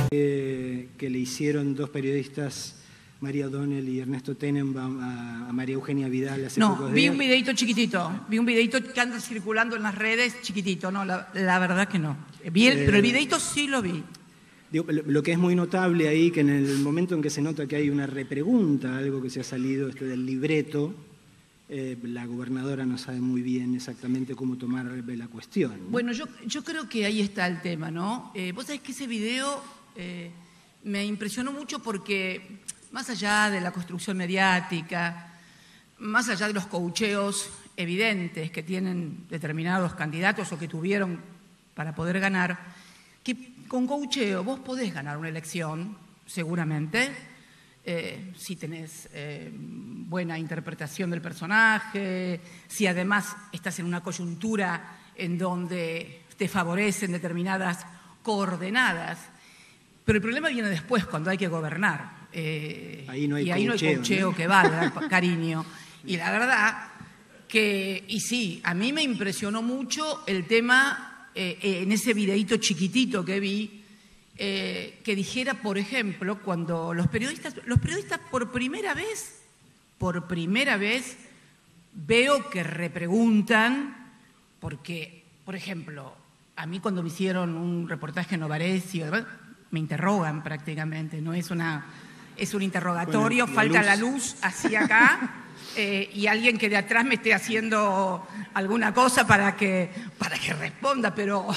Que le hicieron dos periodistas, María O'Donnell y Ernesto Tenenbaum, a María Eugenia Vidal hace pocos días. No, vi un videito chiquitito, vi un videito que anda circulando en las redes chiquitito, no, la verdad que no. Pero el videito sí lo vi. Digo, lo que es muy notable ahí, que en el momento en que se nota que hay una repregunta, algo que se ha salido del libreto, la gobernadora no sabe muy bien exactamente cómo tomar la cuestión, ¿no? Bueno, yo creo que ahí está el tema, ¿no? Vos sabés que ese video me impresionó mucho porque, más allá de la construcción mediática, más allá de los coacheos evidentes que tienen determinados candidatos o que tuvieron para poder ganar, que con coacheo vos podés ganar una elección, seguramente, si tenés buena interpretación del personaje, si además estás en una coyuntura en donde te favorecen determinadas coordenadas. Pero el problema viene después, cuando hay que gobernar. Ahí no hay y ahí no hay coacheo, ¿no?, que valga, cariño. Y la verdad que, y sí, a mí me impresionó mucho el tema, en ese videíto chiquitito que vi, que dijera, por ejemplo, cuando los periodistas por primera vez veo que repreguntan, porque, por ejemplo, a mí cuando me hicieron un reportaje en Novaresi, me interrogan prácticamente, no es es un interrogatorio, bueno, falta la luz así acá, y alguien que de atrás me esté haciendo alguna cosa para que responda, pero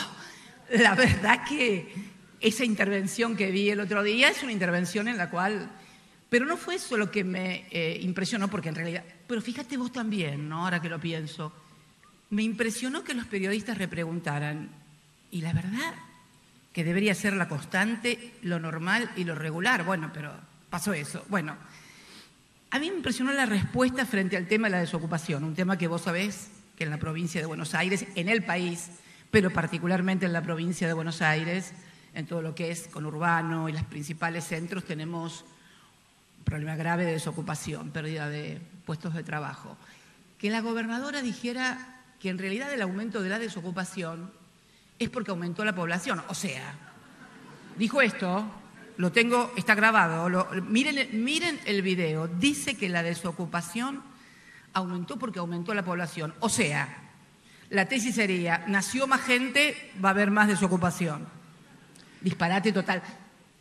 la verdad que esa intervención que vi el otro día es una intervención en la cual... Pero no fue eso lo que me impresionó, porque en realidad... Pero fíjate vos también, ¿no?, ahora que lo pienso. Me impresionó que los periodistas repreguntaran. Y la verdad que debería ser la constante, lo normal y lo regular. Bueno, pero pasó eso. Bueno, a mí me impresionó la respuesta frente al tema de la desocupación, un tema que vos sabés que en la provincia de Buenos Aires, en el país, pero particularmente en la provincia de Buenos Aires, en todo lo que es conurbano y los principales centros, tenemos un problema grave de desocupación, pérdida de puestos de trabajo. Que la gobernadora dijera que en realidad el aumento de la desocupación es porque aumentó la población. O sea, dijo esto, lo tengo, está grabado, miren el video, dice que la desocupación aumentó porque aumentó la población. O sea, la tesis sería, nació más gente, va a haber más desocupación. Disparate total.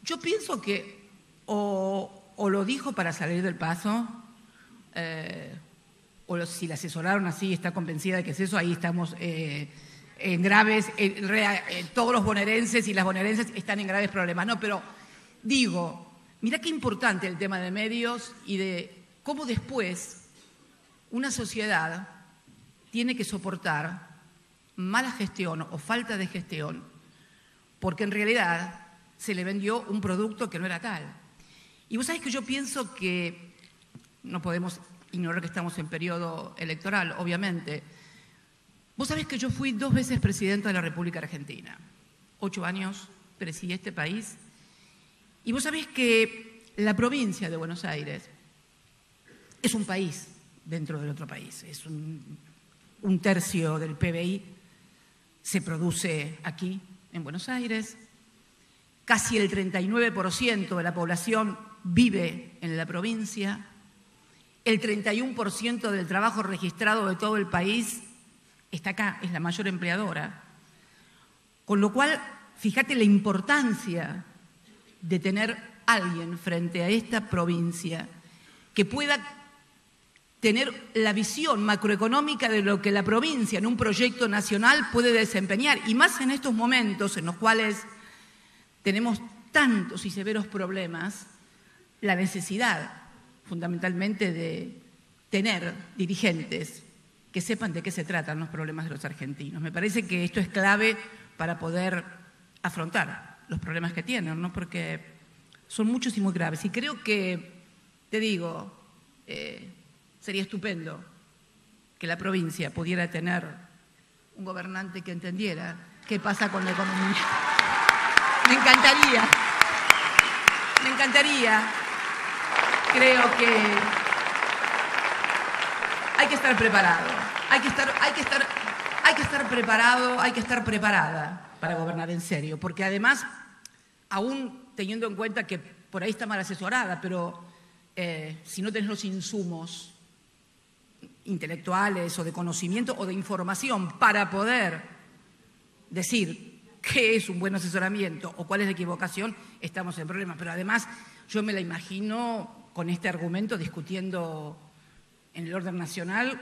Yo pienso que o lo dijo para salir del paso, si la asesoraron así, está convencida de que es eso, ahí estamos en graves, todos los bonaerenses y las bonaerenses están en graves problemas. No, pero digo, mirá qué importante el tema de medios y de cómo después una sociedad tiene que soportar mala gestión o falta de gestión, porque en realidad se le vendió un producto que no era tal. Y vos sabés que yo pienso que no podemos ignorar que estamos en periodo electoral, obviamente. Vos sabés que yo fui 2 veces presidenta de la República Argentina. 8 años presidí este país. Y vos sabés que la provincia de Buenos Aires es un país dentro del otro país. Es un tercio del PBI se produce aquí, en Buenos Aires. Casi el 39% de la población vive en la provincia. El 31% del trabajo registrado de todo el país está acá, es la mayor empleadora. Con lo cual, fíjate la importancia de tener alguien frente a esta provincia que pueda tener la visión macroeconómica de lo que la provincia en un proyecto nacional puede desempeñar, y más en estos momentos en los cuales tenemos tantos y severos problemas, la necesidad fundamentalmente de tener dirigentes que sepan de qué se tratan los problemas de los argentinos. Me parece que esto es clave para poder afrontar los problemas que tienen, ¿no?, porque son muchos y muy graves. Y creo que, te digo, sería estupendo que la provincia pudiera tener un gobernante que entendiera qué pasa con la economía. Me encantaría. Me encantaría. Creo que hay que estar preparado. Hay que estar preparado, hay que estar preparada para gobernar en serio, porque además aún teniendo en cuenta que por ahí está mal asesorada, pero si no tenés los insumos intelectuales o de conocimiento o de información para poder decir qué es un buen asesoramiento o cuál es la equivocación, estamos en problemas. Pero además yo me la imagino con este argumento discutiendo en el orden nacional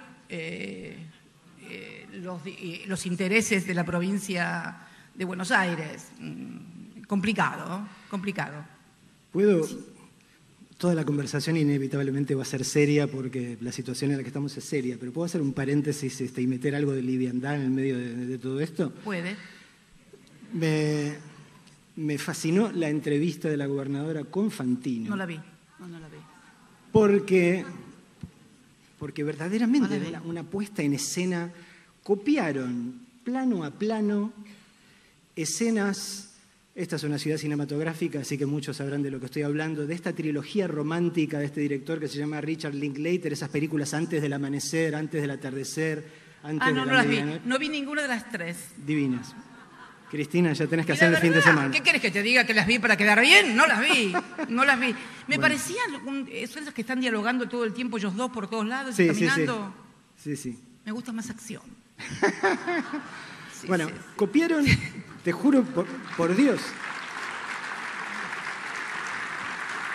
los intereses de la provincia de Buenos Aires. Complicado, complicado. Toda la conversación inevitablemente va a ser seria porque la situación en la que estamos es seria, pero ¿puedo hacer un paréntesis y meter algo de liviandad en el medio de todo esto? Puede. Me fascinó la entrevista de la gobernadora con Fantino. No la vi, no la vi. Porque verdaderamente era una puesta en escena. Copiaron plano a plano escenas. Esta es una ciudad cinematográfica, así que muchos sabrán de lo que estoy hablando, de esta trilogía romántica de este director que se llama Richard Linklater, esas películas antes del amanecer, antes del atardecer, antes de la medianoche. Las vi. No vi ninguna de las tres. Divinas. Cristina, ya tenés que hacer el fin de semana. ¿Qué querés que te diga? ¿Que las vi para quedar bien? No las vi, no las vi. Me parecían, son esos que están dialogando todo el tiempo ellos dos por todos lados, y caminando. Sí. Me gusta más acción. Bueno, copiaron, te juro por Dios,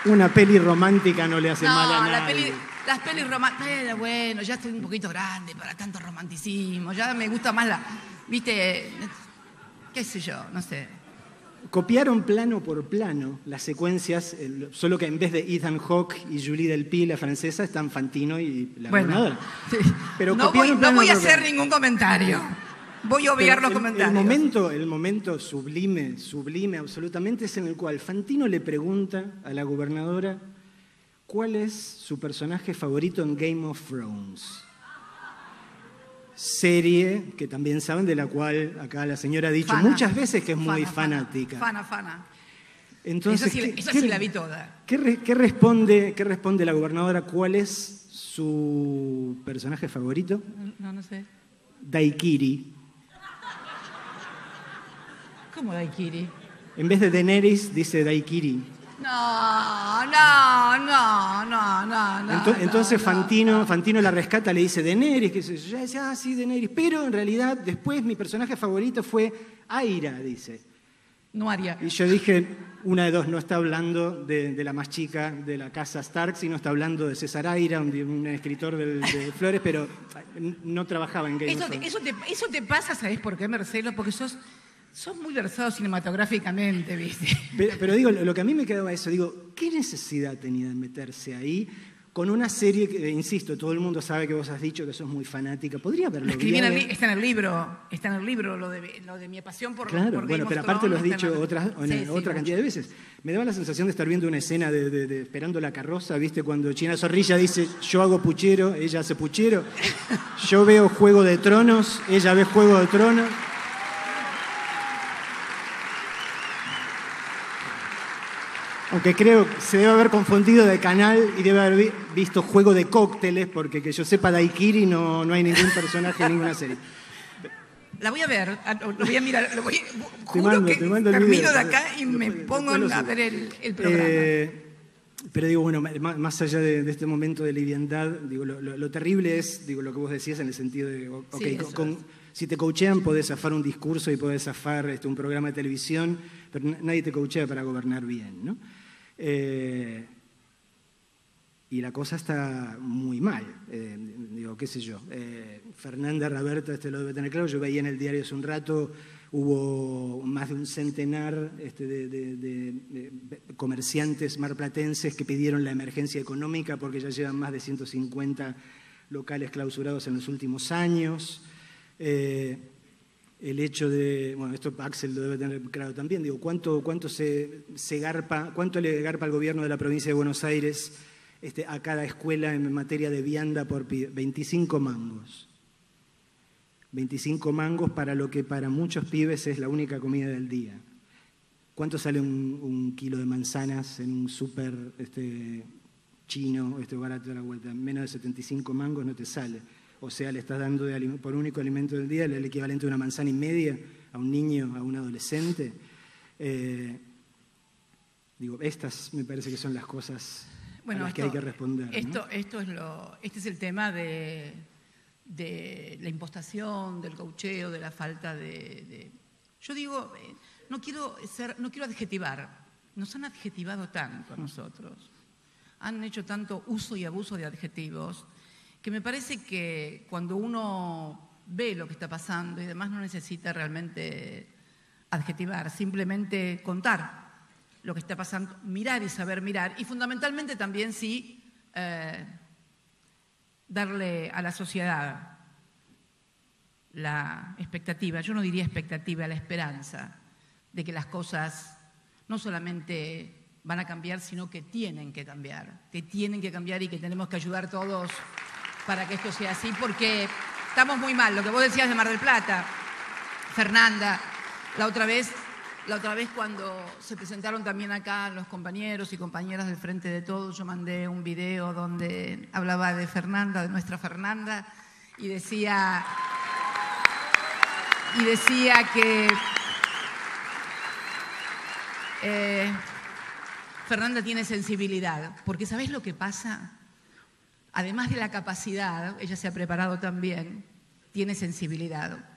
una peli romántica no le hace mal a nadie. Las pelis románticas, bueno, ya estoy un poquito grande para tanto romanticismo, ya me gusta más viste, qué sé yo, no sé. Copiaron plano por plano las secuencias, solo que en vez de Ethan Hawke y Julie Delpy, la francesa, están Fantino y la gobernadora. Sí. Pero no voy a hacer ningún comentario. Voy a obviar los comentarios. El momento sublime absolutamente, es en el cual Fantino le pregunta a la gobernadora cuál es su personaje favorito en Game of Thrones. Serie que también saben, de la cual acá la señora ha dicho muchas veces que es muy fanática. Fana. Entonces, esa sí la vi toda. ¿Qué responde la gobernadora? ¿Cuál es su personaje favorito? No sé. Daiquiri. ¿Cómo Daiquiri? En vez de Daenerys, dice Daiquiri. No. Entonces Fantino la rescata, le dice Daenerys, que ya dice, sí, Daenerys. Pero en realidad, después mi personaje favorito fue Aira, dice. No Arya. Y yo dije, una de dos, no está hablando de la más chica de la casa Stark, sino está hablando de César Aira, un escritor de Flores, pero no trabajaba en Game of Thrones. Eso te pasa, ¿sabés por qué, Marcelo? Porque sos muy versado cinematográficamente, ¿viste? Pero digo, lo que a mí me quedaba eso, digo, ¿qué necesidad tenía de meterse ahí con una serie que, insisto, todo el mundo sabe que vos has dicho que sos muy fanática? Podría haberlo escribí está en el libro lo de mi pasión por Claro, por bueno, Game pero of aparte lo has Thrones, dicho otra cantidad de veces. Me daba la sensación de estar viendo una escena de Esperando la carroza, ¿viste? Cuando China Zorrilla dice, yo hago puchero, ella hace puchero. Yo veo Juego de Tronos, ella ve Juego de Tronos. Aunque creo que se debe haber confundido de canal y debe haber visto Juego de Cócteles, porque que yo sepa, Daiquiri no hay ningún personaje en ninguna serie. La voy a ver, lo voy a mirar, te mando el termino video, de acá y me pongo a ver el programa. Pero digo, bueno, más allá de este momento de liviandad, digo, lo terrible es, digo, lo que vos decías en el sentido de, si te coachean podés zafar un discurso y podés zafar un programa de televisión, pero nadie te coachea para gobernar bien, ¿no? Y la cosa está muy mal, digo, qué sé yo. Fernanda Raberta lo debe tener claro, yo veía en el diario hace un rato, hubo más de un centenar de comerciantes marplatenses que pidieron la emergencia económica porque ya llevan más de 150 locales clausurados en los últimos años. El hecho de, bueno, esto Axel lo debe tener claro también, digo, ¿cuánto le garpa al gobierno de la provincia de Buenos Aires a cada escuela en materia de vianda por 25 mangos? 25 mangos para lo que para muchos pibes es la única comida del día. ¿Cuánto sale un kilo de manzanas en un súper chino, barato de la vuelta? Menos de 75 mangos no te sale. O sea, le estás dando por único alimento del día el equivalente a una manzana y media a un niño, a un adolescente. Digo, estas me parece que son las cosas a las que hay que responder, ¿no? Este es el tema de la impostación, del gaucheo, de la falta de... Yo digo, no quiero adjetivar, nos han adjetivado tanto a nosotros, han hecho tanto uso y abuso de adjetivos, que me parece que cuando uno ve lo que está pasando y demás no necesita realmente adjetivar, simplemente contar lo que está pasando, mirar y saber mirar, y fundamentalmente también sí darle a la sociedad la expectativa, yo no diría expectativa, la esperanza de que las cosas no solamente van a cambiar, sino que tienen que cambiar y que tenemos que ayudar todos para que esto sea así, porque estamos muy mal. Lo que vos decías de Mar del Plata, Fernanda, la otra vez cuando se presentaron también acá los compañeros y compañeras del Frente de Todos, yo mandé un video donde hablaba de Fernanda, de nuestra Fernanda, y decía que Fernanda tiene sensibilidad, porque ¿sabés lo que pasa? Además de la capacidad, ella se ha preparado también, tiene sensibilidad.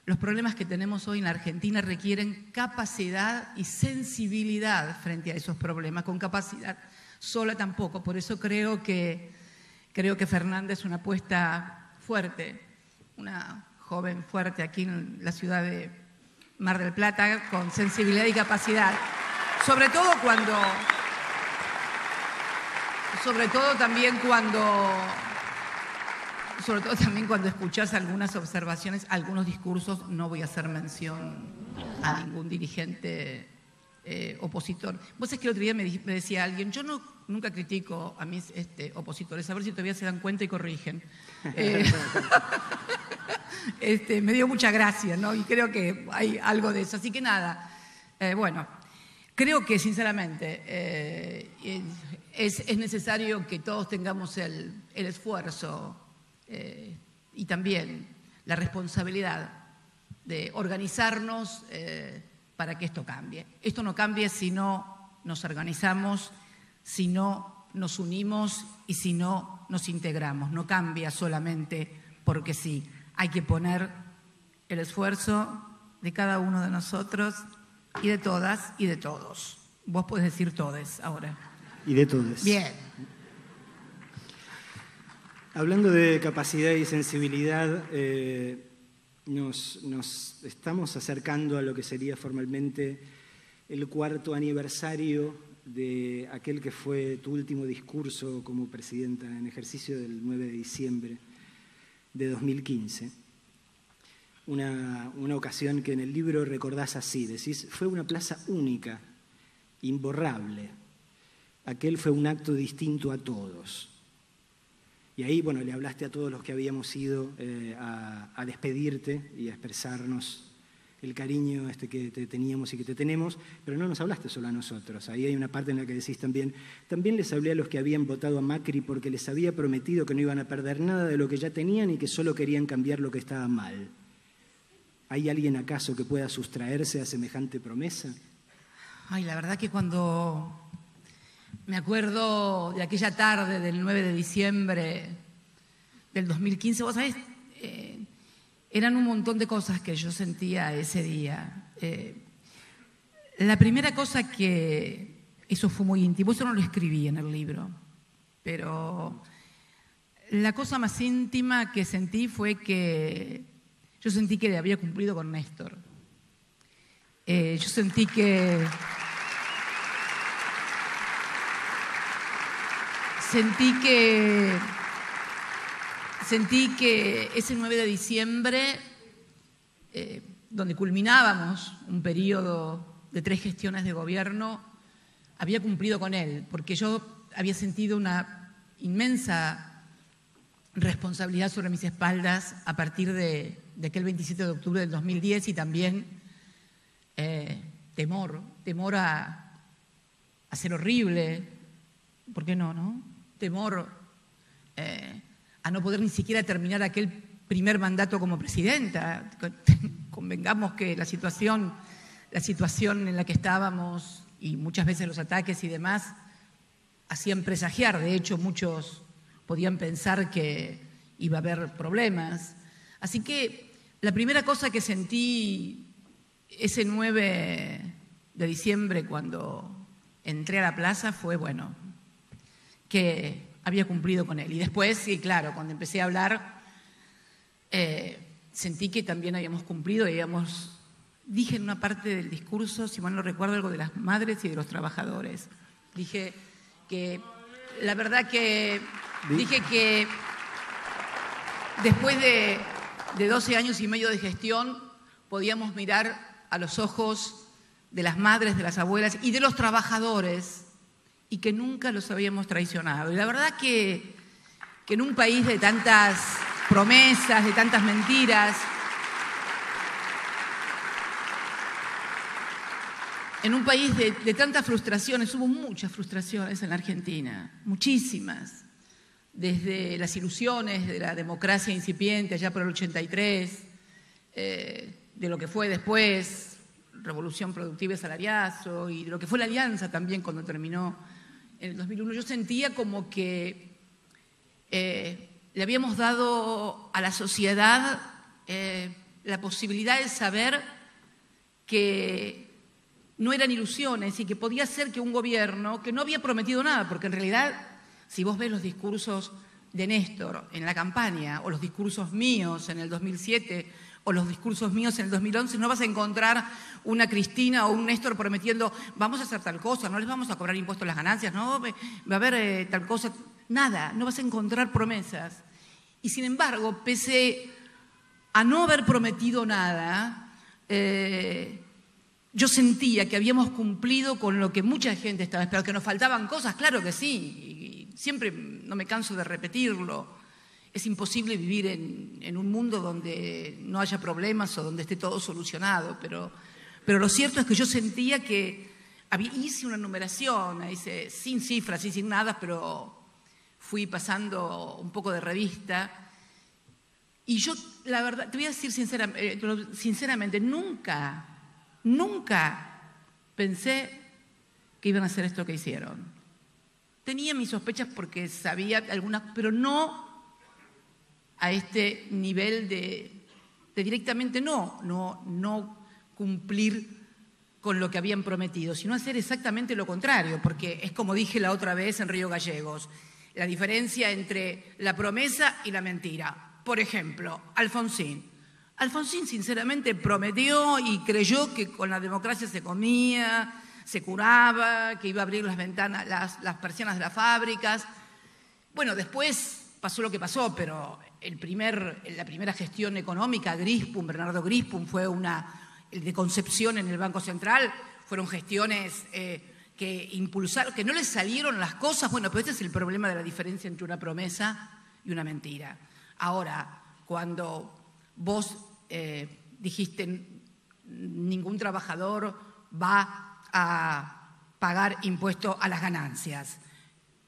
Los problemas que tenemos hoy en la Argentina requieren capacidad y sensibilidad frente a esos problemas. Con capacidad sola tampoco. Por eso creo que Fernanda es una apuesta fuerte, una joven fuerte aquí en la ciudad de Mar del Plata, con sensibilidad y capacidad. Sobre todo también cuando escuchás algunas observaciones, algunos discursos, no voy a hacer mención a ningún dirigente opositor. Vos sabés que el otro día me decía alguien, yo nunca critico a mis opositores, a ver si todavía se dan cuenta y corrigen. Me dio mucha gracia, ¿no? Y creo que hay algo de eso. Así que nada, bueno, creo que sinceramente es necesario que todos tengamos el esfuerzo y también la responsabilidad de organizarnos para que esto cambie. Esto no cambia si no nos organizamos, si no nos unimos y si no nos integramos. No cambia solamente porque sí. Hay que poner el esfuerzo de cada uno de nosotros y de todas y de todos. Vos podés decir todes ahora. Y de todes. Bien. Hablando de capacidad y sensibilidad, nos estamos acercando a lo que sería formalmente el 4º aniversario de aquel que fue tu último discurso como presidenta en ejercicio del 9 de diciembre de 2015. Una ocasión que en el libro recordás así, decís, fue una plaza única, imborrable. Aquel fue un acto distinto a todos. Y ahí, bueno, le hablaste a todos los que habíamos ido a despedirte y a expresarnos el cariño que te teníamos y que te tenemos, pero no nos hablaste solo a nosotros. Ahí hay una parte en la que decís también les hablé a los que habían votado a Macri porque les había prometido que no iban a perder nada de lo que ya tenían y que solo querían cambiar lo que estaba mal. ¿Hay alguien acaso que pueda sustraerse a semejante promesa? Ay, la verdad que cuando me acuerdo de aquella tarde del 9 de diciembre del 2015, vos sabés, eran un montón de cosas que yo sentía ese día. La primera cosa que, eso fue muy íntimo, eso no lo escribí en el libro, pero la cosa más íntima que sentí fue que yo sentí que había cumplido con Néstor. Yo sentí que ese 9 de diciembre, donde culminábamos un periodo de 3 gestiones de gobierno, había cumplido con él, porque yo había sentido una inmensa responsabilidad sobre mis espaldas a partir de aquel 27 de octubre del 2010 y también temor a ser horrible, ¿por qué no? Temor a no poder ni siquiera terminar aquel primer mandato como presidenta. Convengamos que la situación en la que estábamos y muchas veces los ataques y demás hacían presagiar, de hecho muchos podían pensar que iba a haber problemas. Así que la primera cosa que sentí ese 9 de diciembre cuando entré a la plaza fue, bueno, que había cumplido con él. Y después, sí, claro, cuando empecé a hablar, sentí que también habíamos cumplido y dije en una parte del discurso, si mal no recuerdo, algo de las madres y de los trabajadores. Dije que, la verdad que, dije que después de 12 años y medio de gestión, podíamos mirar a los ojos de las madres, de las abuelas y de los trabajadores y que nunca los habíamos traicionado. Y la verdad que en un país de tantas promesas, de tantas mentiras, en un país de tantas frustraciones, hubo muchas frustraciones en la Argentina, muchísimas, desde las ilusiones de la democracia incipiente allá por el 83, de lo que fue después, Revolución Productiva y Salariazo, y de lo que fue la Alianza también cuando terminó en el 2001. Yo sentía como que le habíamos dado a la sociedad la posibilidad de saber que no eran ilusiones y que podía ser que un gobierno que no había prometido nada, porque en realidad, si vos ves los discursos de Néstor en la campaña o los discursos míos en el 2007 o los discursos míos en el 2011, no vas a encontrar una Cristina o un Néstor prometiendo vamos a hacer tal cosa, no les vamos a cobrar impuestos a las ganancias, no va a haber tal cosa, nada, no vas a encontrar promesas. Y sin embargo, pese a no haber prometido nada, yo sentía que habíamos cumplido con lo que mucha gente estaba esperando, que nos faltaban cosas, claro que sí, y siempre no me canso de repetirlo. Es imposible vivir en un mundo donde no haya problemas o donde esté todo solucionado, pero lo cierto es que yo sentía que hice una numeración, sin cifras y sin nada, pero fui pasando un poco de revista. Y yo, la verdad, te voy a decir sinceramente, nunca pensé que iban a hacer esto que hicieron. Tenía mis sospechas porque sabía algunas, pero no a este nivel de directamente no cumplir con lo que habían prometido, sino hacer exactamente lo contrario, porque es como dije la otra vez en Río Gallegos, la diferencia entre la promesa y la mentira. Por ejemplo, Alfonsín sinceramente prometió y creyó que con la democracia se comía, se curaba, que iba a abrir las ventanas, las persianas de las fábricas. Bueno, después pasó lo que pasó, pero la primera gestión económica, Bernardo Grispum, fue el de Concepción en el Banco Central, fueron gestiones que impulsaron, que no les salieron las cosas. Bueno, pero este es el problema de la diferencia entre una promesa y una mentira. Ahora, cuando vos dijiste ningún trabajador va a pagar impuesto a las ganancias,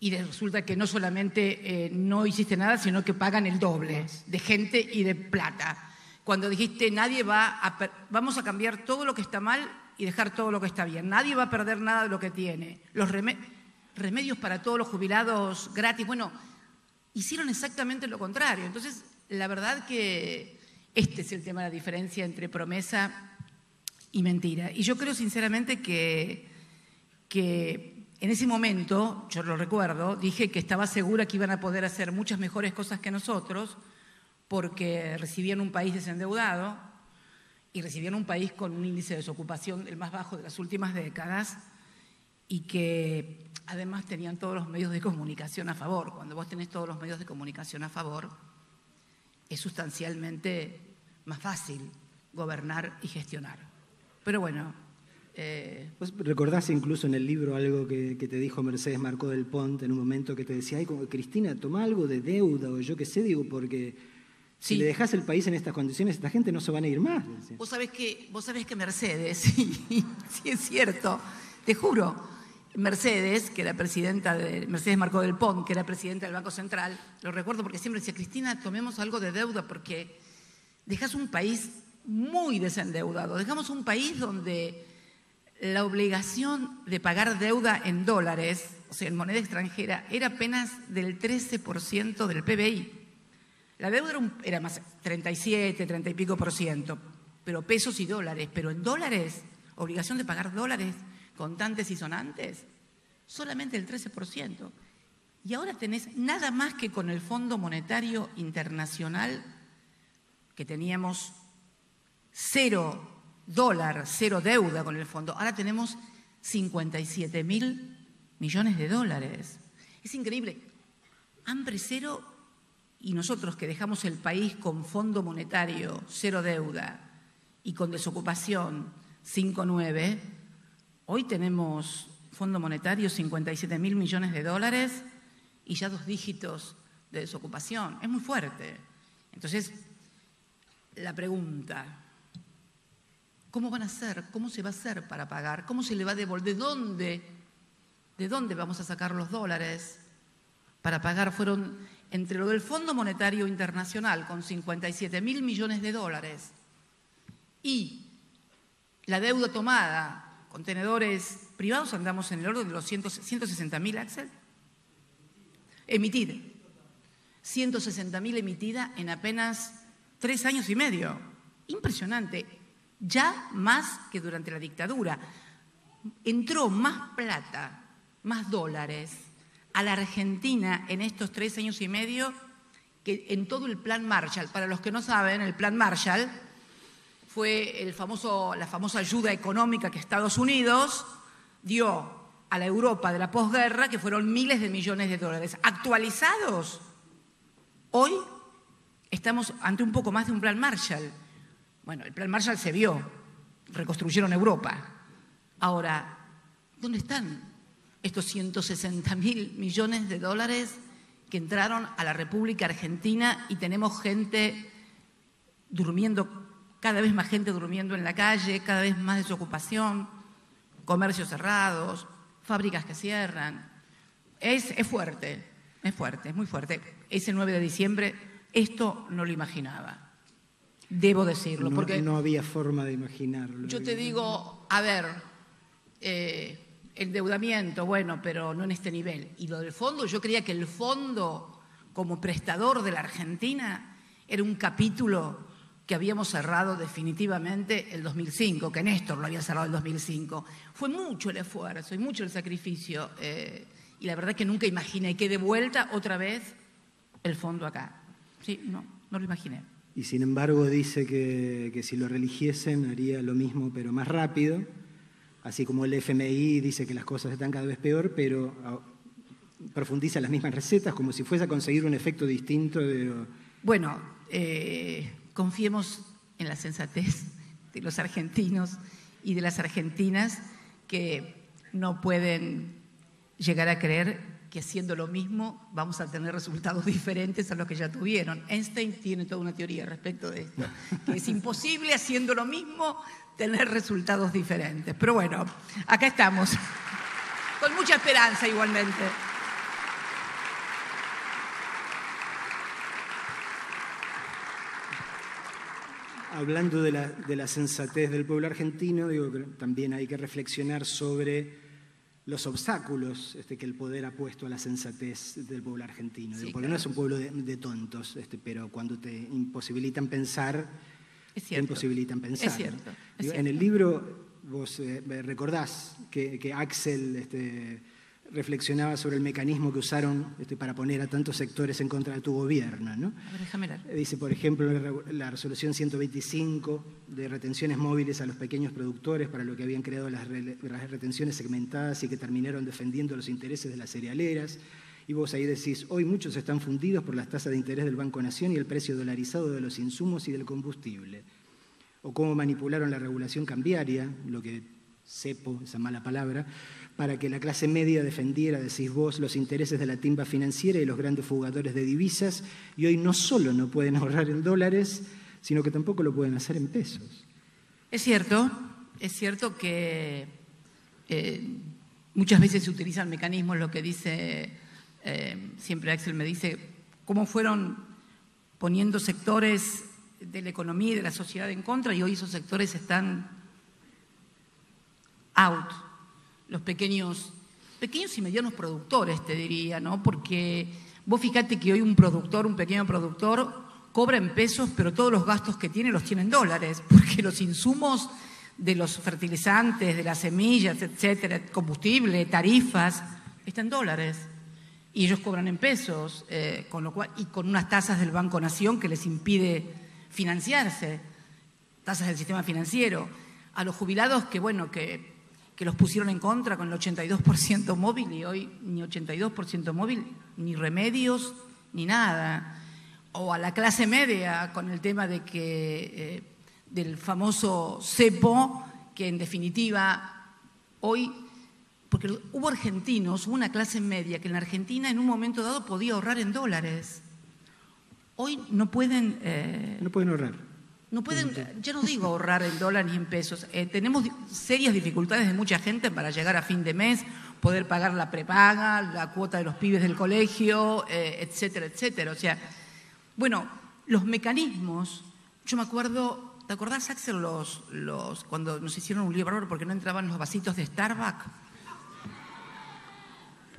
y resulta que no solamente no hiciste nada, sino que pagan el doble de gente y de plata. Cuando dijiste vamos a cambiar todo lo que está mal y dejar todo lo que está bien. Nadie va a perder nada de lo que tiene. Los remedios para todos los jubilados gratis. Bueno, hicieron exactamente lo contrario. Entonces, la verdad que este es el tema de la diferencia entre promesa y mentira. Y yo creo sinceramente que en ese momento, yo lo recuerdo, dije que estaba segura que iban a poder hacer muchas mejores cosas que nosotros porque recibían un país desendeudado y recibían un país con un índice de desocupación el más bajo de las últimas décadas y que además tenían todos los medios de comunicación a favor. Cuando vos tenés todos los medios de comunicación a favor, es sustancialmente más fácil gobernar y gestionar. Pero bueno... ¿Vos recordás incluso en el libro algo que te dijo Mercedes Marcó del Pont en un momento que te decía, ay, como, Cristina, toma algo de deuda o yo qué sé, digo, porque si le dejás el país en estas condiciones, esta gente no se van a ir más? Vos sabés que Mercedes, sí es cierto, te juro, Mercedes, que era Mercedes Marcó del Pont, que era presidenta del Banco Central, lo recuerdo porque siempre decía, Cristina, tomemos algo de deuda porque dejás un país muy desendeudado, dejamos un país donde la obligación de pagar deuda en dólares, o sea, en moneda extranjera, era apenas del 13% del PBI. La deuda era más 37, 30 y pico por ciento, pero pesos y dólares. Pero en dólares, obligación de pagar dólares contantes y sonantes, solamente el 13%. Y ahora tenés nada más que con el Fondo Monetario Internacional, que teníamos $0, cero deuda con el fondo. Ahora tenemos 57.000 millones de dólares. Es increíble. Hambre cero y nosotros que dejamos el país con fondo monetario, cero deuda y con desocupación 5,9, hoy tenemos fondo monetario 57.000 millones de dólares y ya 2 dígitos de desocupación. Es muy fuerte. Entonces, la pregunta, ¿cómo van a hacer? ¿Cómo se va a hacer para pagar? ¿Cómo se le va a devolver? ¿De dónde vamos a sacar los dólares para pagar? Fueron entre lo del Fondo Monetario Internacional con 57.000 millones de dólares y la deuda tomada con tenedores privados, andamos en el orden de los 160.000, Axel. Emitida. 160.000 emitida en apenas 3 años y medio. Impresionante. Ya más que durante la dictadura. Entró más plata, más dólares a la Argentina en estos 3 años y medio que en todo el Plan Marshall. Para los que no saben, el Plan Marshall fue la famosa ayuda económica que Estados Unidos dio a la Europa de la posguerra, que fueron miles de millones de dólares. Actualizados, hoy estamos ante un poco más de un Plan Marshall. Bueno, el Plan Marshall se vio, reconstruyeron Europa. Ahora, ¿dónde están estos 160.000 millones de dólares que entraron a la República Argentina y tenemos gente durmiendo, cada vez más gente durmiendo en la calle, cada vez más desocupación, comercios cerrados, fábricas que cierran? Es fuerte, es muy fuerte. Ese 9 de diciembre esto no lo imaginaba. Debo decirlo. No, porque no había forma de imaginarlo. Yo te digo, a ver, endeudamiento, bueno, pero no en este nivel. Y lo del fondo, yo creía que el fondo como prestador de la Argentina era un capítulo que habíamos cerrado definitivamente el 2005, que Néstor lo había cerrado el 2005. Fue mucho el esfuerzo y mucho el sacrificio y la verdad que nunca imaginé que de vuelta otra vez el fondo acá. Sí, no lo imaginé. Y sin embargo dice que si lo reeligiesen haría lo mismo pero más rápido, así como el FMI dice que las cosas están cada vez peor, pero profundiza las mismas recetas como si fuese a conseguir un efecto distinto de... Bueno, confiemos en la sensatez de los argentinos y de las argentinas que no pueden llegar a creer que haciendo lo mismo vamos a tener resultados diferentes a los que ya tuvieron. Einstein tiene toda una teoría respecto de esto, que es imposible haciendo lo mismo tener resultados diferentes. Pero bueno, acá estamos, con mucha esperanza igualmente. Hablando de la sensatez del pueblo argentino, digo que también hay que reflexionar sobre los obstáculos que el poder ha puesto a la sensatez del pueblo argentino. Sí, porque claro. no es un pueblo de tontos, pero cuando te imposibilitan pensar, te imposibilitan pensar. Es cierto. En el libro vos recordás que Axel reflexionaba sobre el mecanismo que usaron para poner a tantos sectores en contra de tu gobierno, ¿no? A ver, déjame leer. Dice, por ejemplo, la resolución 125 de retenciones móviles a los pequeños productores, para lo que habían creado las retenciones segmentadas y que terminaron defendiendo los intereses de las cerealeras. Y vos ahí decís, hoy muchos están fundidos por las tasas de interés del Banco Nación y el precio dolarizado de los insumos y del combustible. O cómo manipularon la regulación cambiaria, lo que cepo, esa mala palabra, para que la clase media defendiera, decís vos, los intereses de la timba financiera y los grandes fugadores de divisas, y hoy no solo no pueden ahorrar en dólares, sino que tampoco lo pueden hacer en pesos. Es cierto que muchas veces se utilizan mecanismos, lo que dice, siempre Axel me dice, cómo fueron poniendo sectores de la economía y de la sociedad en contra, y hoy esos sectores están out. Los pequeños y medianos productores, te diría, ¿no? Porque vos fíjate que hoy un pequeño productor, cobra en pesos, pero todos los gastos que tiene los tiene en dólares, porque los insumos de los fertilizantes, de las semillas, etcétera, combustible, tarifas, están en dólares. Y ellos cobran en pesos, con lo cual, y con unas tasas del Banco Nación que les impide financiarse, tasas del sistema financiero. A los jubilados que los pusieron en contra con el 82% móvil, y hoy ni 82% móvil, ni remedios, ni nada. O a la clase media con el tema de que del famoso cepo, que en definitiva hoy, porque hubo una clase media que en la Argentina en un momento dado podía ahorrar en dólares. Hoy no pueden... no pueden ahorrar. No pueden, ya no digo ahorrar en dólares ni en pesos. Tenemos serias dificultades de mucha gente para llegar a fin de mes, poder pagar la prepaga, la cuota de los pibes del colegio, etcétera, etcétera. O sea, bueno, los mecanismos, yo me acuerdo, ¿te acordás, Axel, cuando nos hicieron un lío bárbaro porque no entraban los vasitos de Starbucks?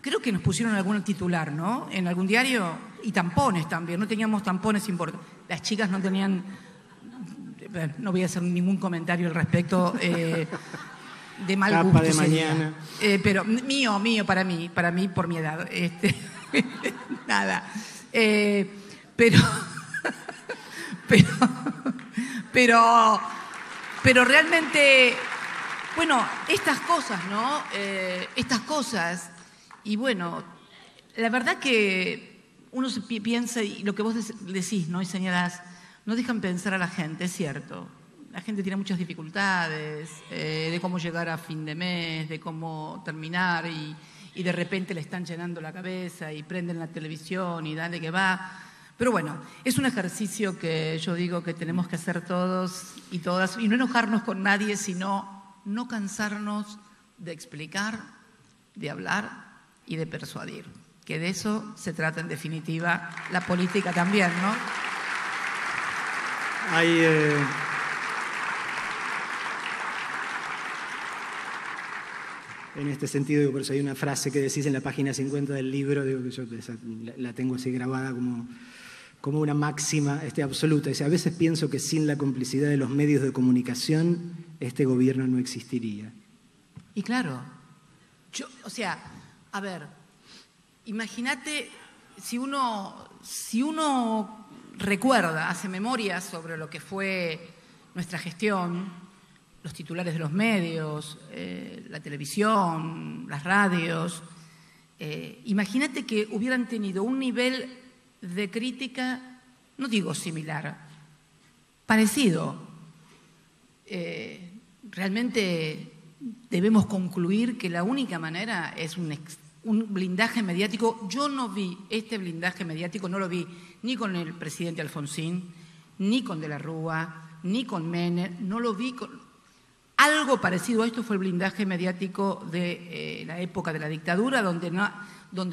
Creo que nos pusieron algún titular, ¿no? En algún diario, y tampones también, no teníamos tampones importantes. Las chicas no tenían... No voy a hacer ningún comentario al respecto de mal Capa gusto. De mañana. Pero mío, para mí, por mi edad. Nada. Pero realmente, bueno, estas cosas, ¿no? Estas cosas. Y bueno, la verdad que uno se piensa, y lo que vos decís, ¿no? Y señalás, no dejan pensar a la gente, es cierto. La gente tiene muchas dificultades de cómo llegar a fin de mes, de cómo terminar, y de repente le están llenando la cabeza y prenden la televisión y dale que va. Pero bueno, es un ejercicio que yo digo que tenemos que hacer todos y todas, y no enojarnos con nadie, sino no cansarnos de explicar, de hablar y de persuadir. Que de eso se trata en definitiva la política también, ¿no? Hay, en este sentido, por eso hay una frase que decís en la página 50 del libro, digo que yo la tengo así grabada como una máxima absoluta. Dice, a veces pienso que sin la complicidad de los medios de comunicación, este gobierno no existiría. Y claro, a ver, imagínate si uno recuerda, hace memoria sobre lo que fue nuestra gestión, los titulares de los medios, la televisión, las radios. Imagínate que hubieran tenido un nivel de crítica, no digo similar, parecido. Realmente debemos concluir que la única manera es un blindaje mediático. Yo no vi este blindaje mediático, no lo vi ni con el presidente Alfonsín, ni con De la Rúa, ni con Menem, no lo vi con... Algo parecido a esto fue el blindaje mediático de la época de la dictadura, donde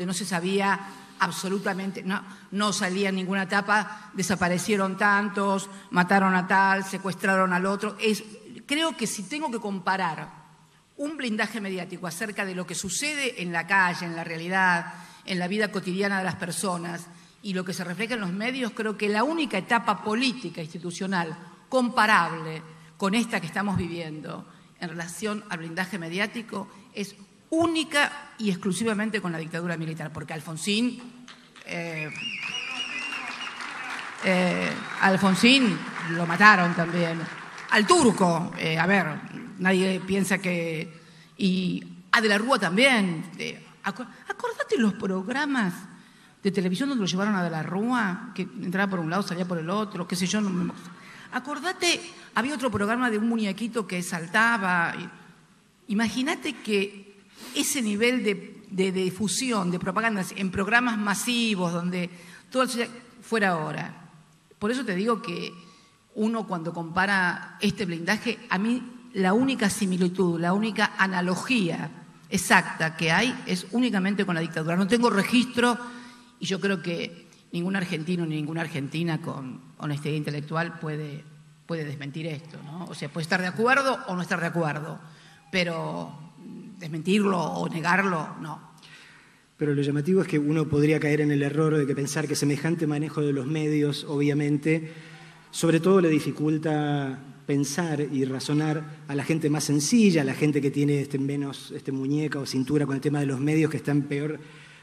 no se sabía absolutamente, no salía en ninguna etapa, desaparecieron tantos, mataron a tal, secuestraron al otro. Creo que si tengo que comparar un blindaje mediático acerca de lo que sucede en la calle, en la realidad, en la vida cotidiana de las personas y lo que se refleja en los medios, creo que la única etapa política institucional comparable con esta que estamos viviendo en relación al blindaje mediático es única y exclusivamente con la dictadura militar, porque Alfonsín lo mataron también. Al turco, nadie piensa que... Y a De la Rúa también. Acordate los programas de televisión donde lo llevaron a De la Rúa, que entraba por un lado, salía por el otro, qué sé yo. Acordate, había otro programa de un muñequito que saltaba. Imagínate que ese nivel de difusión, de propaganda en programas masivos, donde todo fuera ahora. Por eso te digo que uno cuando compara este blindaje, a mí la única similitud, la única analogía exacta que hay es únicamente con la dictadura. No tengo registro y yo creo que ningún argentino ni ninguna argentina con honestidad intelectual puede desmentir esto, ¿no? O sea, puede estar de acuerdo o no estar de acuerdo pero desmentirlo o negarlo, no. Pero lo llamativo es que uno podría caer en el error de que pensar que semejante manejo de los medios, obviamente, sobre todo le dificulta pensar y razonar a la gente más sencilla, a la gente que tiene menos muñeca o cintura con el tema de los medios, que está en peor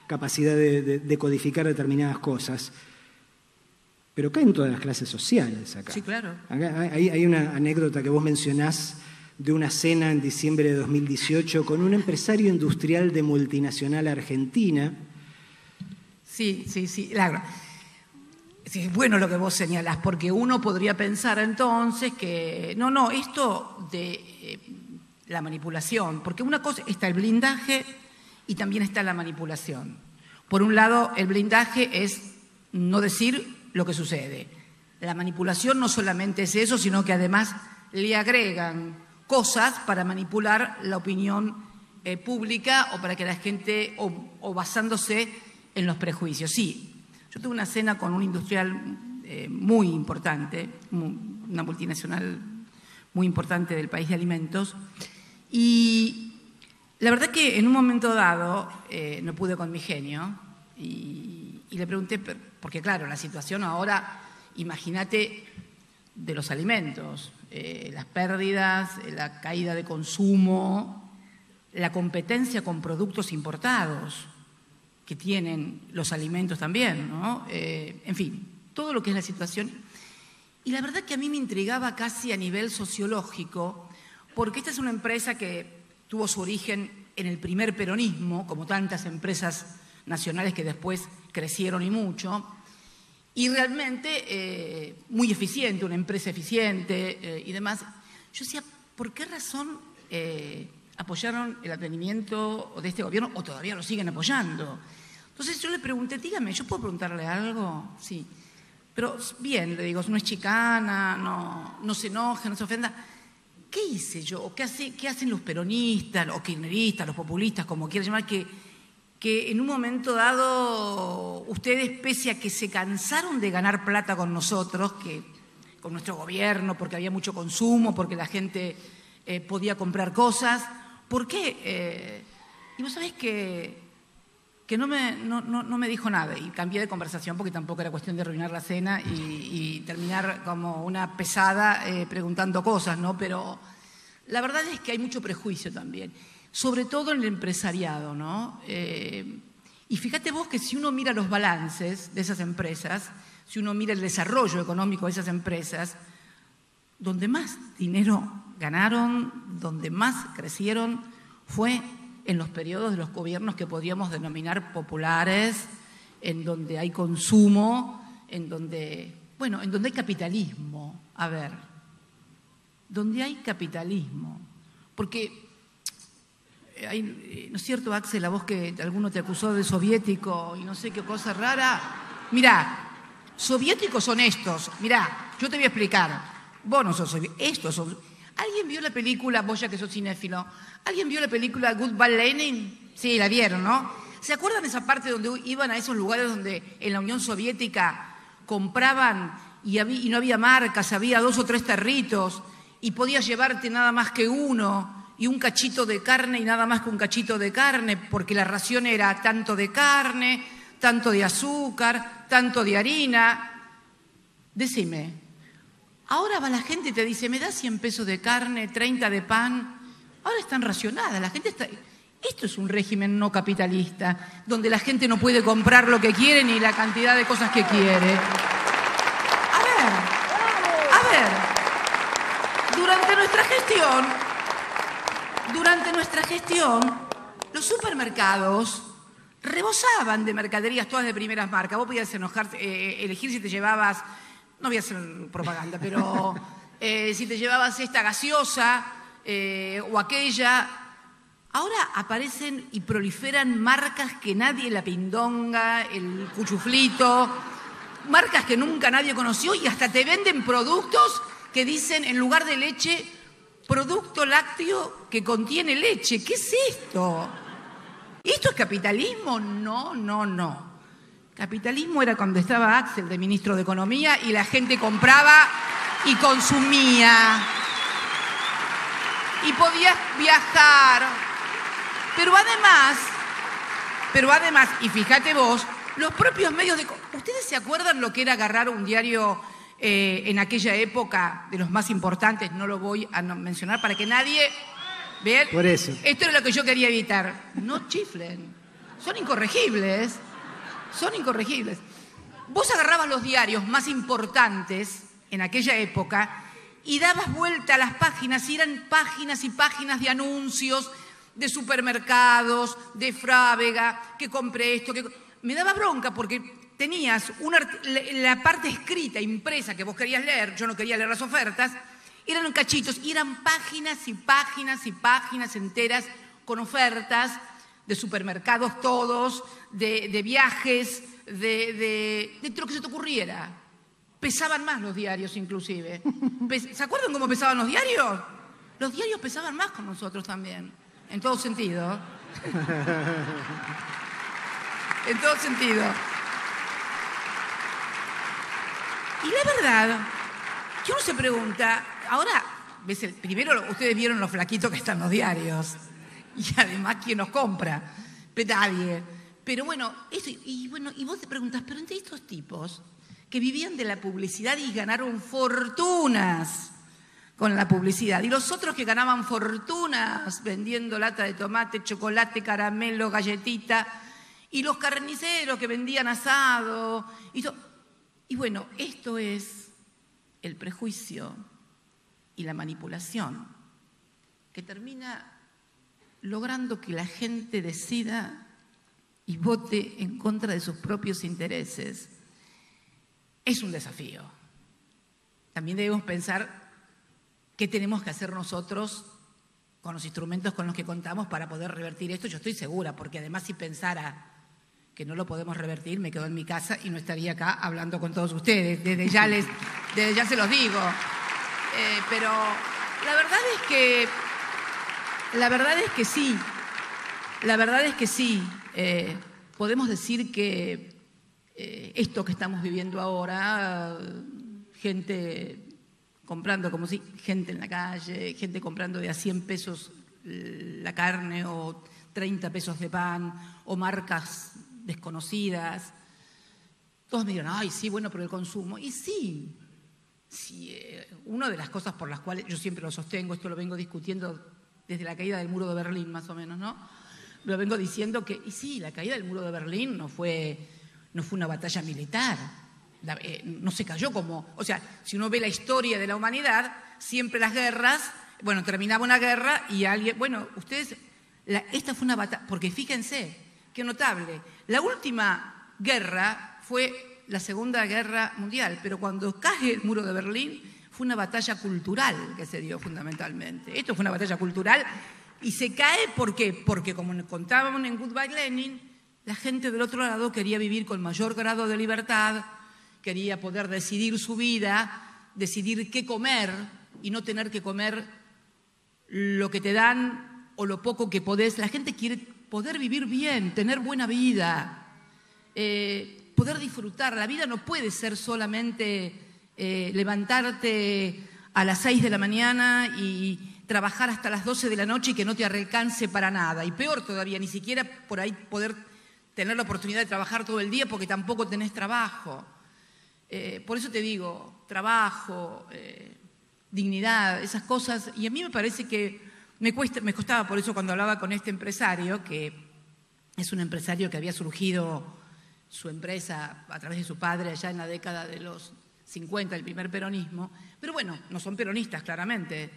capacidad de codificar determinadas cosas. Pero caen todas las clases sociales acá. Sí, claro. Acá hay una anécdota que vos mencionás de una cena en diciembre de 2018 con un empresario industrial de multinacional argentina. Sí, claro. Sí, es bueno lo que vos señalás, porque uno podría pensar entonces que esto de la manipulación, porque una cosa está el blindaje y también está la manipulación. Por un lado, el blindaje es no decir lo que sucede. La manipulación no solamente es eso, sino que además le agregan cosas para manipular la opinión pública o para que la gente, o basándose en los prejuicios. Sí, yo tuve una cena con un industrial muy importante, una multinacional muy importante del país de alimentos, y la verdad que en un momento dado no pude con mi genio y le pregunté, porque claro, la situación ahora, imagínate, de los alimentos, las pérdidas, la caída de consumo, la competencia con productos importados que tienen los alimentos también, ¿no? En fin, todo lo que es la situación. Y la verdad que a mí me intrigaba casi a nivel sociológico, porque esta es una empresa que tuvo su origen en el primer peronismo, como tantas empresas nacionales que después crecieron y mucho, y realmente muy eficiente, una empresa eficiente y demás. Yo decía, ¿por qué razón apoyaron el advenimiento de este gobierno o todavía lo siguen apoyando? Entonces yo le pregunté, dígame, ¿yo puedo preguntarle algo? Sí. Pero bien, le digo, no es chicana, no se enoje, no se ofenda. ¿Qué hice yo? ¿O qué hacen los peronistas, o kirchneristas, los populistas, como quieran llamar, que en un momento dado ustedes, pese a que se cansaron de ganar plata con nosotros, con nuestro gobierno, porque había mucho consumo, porque la gente podía comprar cosas, ¿por qué? Y vos sabés que no me dijo nada y cambié de conversación porque tampoco era cuestión de arruinar la cena y terminar como una pesada preguntando cosas, ¿no? Pero la verdad es que hay mucho prejuicio también, sobre todo en el empresariado, ¿no? Y fíjate vos que si uno mira los balances de esas empresas, si uno mira el desarrollo económico de esas empresas, donde más dinero ganaron, donde más crecieron, fue en los periodos de los gobiernos que podríamos denominar populares, en donde hay consumo, en donde hay capitalismo. A ver, donde hay capitalismo. Porque, ¿no es cierto, Axel, a vos que alguno te acusó de soviético y no sé qué cosa rara? Mirá, soviéticos son estos. Mirá, yo te voy a explicar. Vos no sos soviético, estos son... ¿Alguien vio la película, vos ya que sos cinéfilo, ¿alguien vio la película Goodbye Lenin? Sí, la vieron, ¿no? ¿Se acuerdan de esa parte donde iban a esos lugares donde en la Unión Soviética compraban y no había marcas, había 2 o 3 tarritos y podías llevarte nada más que uno y un cachito de carne y nada más que un cachito de carne porque la ración era tanto de carne, tanto de azúcar, tanto de harina? Decime. Ahora va la gente y te dice, ¿me das 100 pesos de carne, 30 de pan? Ahora están racionadas, la gente está... Esto es un régimen no capitalista, donde la gente no puede comprar lo que quiere ni la cantidad de cosas que quiere. A ver, durante nuestra gestión, los supermercados rebosaban de mercaderías todas de primeras marcas. Vos podías elegir si te llevabas... No voy a hacer propaganda, pero si te llevabas esta gaseosa o aquella, ahora aparecen y proliferan marcas que nadie, la pindonga, el cuchuflito, marcas que nunca nadie conoció y hasta te venden productos que dicen, en lugar de leche, producto lácteo que contiene leche. ¿Qué es esto? ¿Esto es capitalismo? No. Capitalismo era cuando estaba Axel de ministro de Economía y la gente compraba y consumía. y podías viajar. Pero además, y fíjate vos, los propios medios de... ¿Ustedes se acuerdan lo que era agarrar un diario en aquella época, de los más importantes? No lo voy a mencionar para que nadie... ¿Ven? Por eso. Esto era lo que yo quería evitar. No chiflen. Son incorregibles. Son incorregibles. Vos agarrabas los diarios más importantes en aquella época y dabas vuelta a las páginas, y eran páginas y páginas de anuncios, de supermercados, de Frávega, que compré esto, que... Me daba bronca porque tenías la parte escrita, impresa, que vos querías leer, yo no quería leer las ofertas, eran cachitos, y eran páginas y páginas y páginas enteras con ofertas de supermercados todos, de viajes, de lo que se te ocurriera. Pesaban más los diarios inclusive. ¿Se acuerdan cómo pesaban los diarios? Los diarios pesaban más con nosotros también, en todo sentido. En todo sentido. Y la verdad, que uno se pregunta, ahora, primero ustedes vieron lo flaquito que están los diarios, y además quién los compra, nadie. Pero bueno, y vos te preguntas, pero entre estos tipos que vivían de la publicidad y ganaron fortunas con la publicidad, y los otros que ganaban fortunas vendiendo lata de tomate, chocolate, caramelo, galletita, y los carniceros que vendían asado, y bueno, esto es el prejuicio y la manipulación que termina logrando que la gente decida y vote en contra de sus propios intereses. Es un desafío. También debemos pensar qué tenemos que hacer nosotros con los instrumentos con los que contamos para poder revertir esto. Yo estoy segura, porque además si pensara que no lo podemos revertir, me quedo en mi casa y no estaría acá hablando con todos ustedes. Desde ya se los digo. Pero la verdad es que sí. Podemos decir que esto que estamos viviendo ahora, gente comprando como si, gente en la calle, gente comprando de a 100 pesos la carne o 30 pesos de pan, o marcas desconocidas. Todos me dirán, ay, sí, bueno, pero el consumo. Y sí, una de las cosas por las cuales yo siempre lo sostengo, esto lo vengo discutiendo desde la caída del muro de Berlín, más o menos, ¿no? Lo vengo diciendo que, y sí, la caída del muro de Berlín no fue una batalla militar. No se cayó como... O sea, si uno ve la historia de la humanidad, siempre las guerras, bueno, terminaba una guerra y alguien... Bueno, esta fue una batalla... Porque fíjense, qué notable. La última guerra fue la Segunda Guerra Mundial, pero cuando cae el muro de Berlín fue una batalla cultural que se dio fundamentalmente. Esto fue una batalla cultural y se cae, ¿por qué? Porque como contábamos en Goodbye Lenin, la gente del otro lado quería vivir con mayor grado de libertad, quería poder decidir su vida, decidir qué comer y no tener que comer lo que te dan o lo poco que podés. La gente quiere poder vivir bien, tener buena vida, poder disfrutar. La vida no puede ser solamente levantarte a las 6 de la mañana y trabajar hasta las 12 de la noche y que no te alcance para nada. Y peor todavía, ni siquiera por ahí poder tener la oportunidad de trabajar todo el día porque tampoco tenés trabajo. Por eso te digo, trabajo, dignidad, esas cosas. Y a mí me parece que me costaba, por eso cuando hablaba con este empresario, que es un empresario que había surgido su empresa a través de su padre allá en la década de los 50, el primer peronismo, pero bueno, no son peronistas claramente.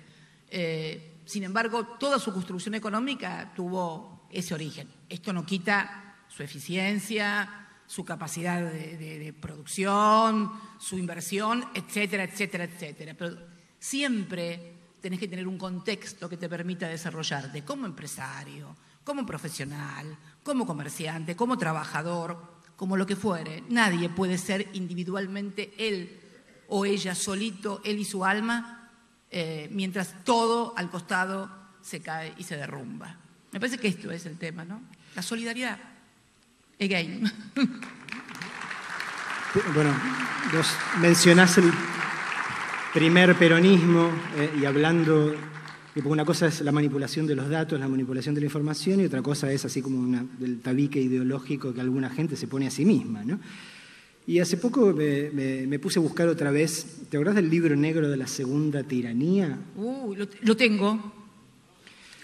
Sin embargo, toda su construcción económica tuvo ese origen. Esto no quita su eficiencia, su capacidad de producción, su inversión, etcétera, etcétera, etcétera. Pero siempre tenés que tener un contexto que te permita desarrollarte como empresario, como profesional, como comerciante, como trabajador, como lo que fuere. Nadie puede ser individualmente él o ella solito, él y su alma, mientras todo al costado se cae y se derrumba. Me parece que esto es el tema, ¿no? La solidaridad. Again. Bueno, vos mencionás el primer peronismo y hablando porque una cosa es la manipulación de los datos, la manipulación de la información, y otra cosa es así como del tabique ideológico que alguna gente se pone a sí misma, ¿no? Y hace poco me puse a buscar otra vez, ¿te acordás del libro negro de la segunda tiranía? Lo tengo.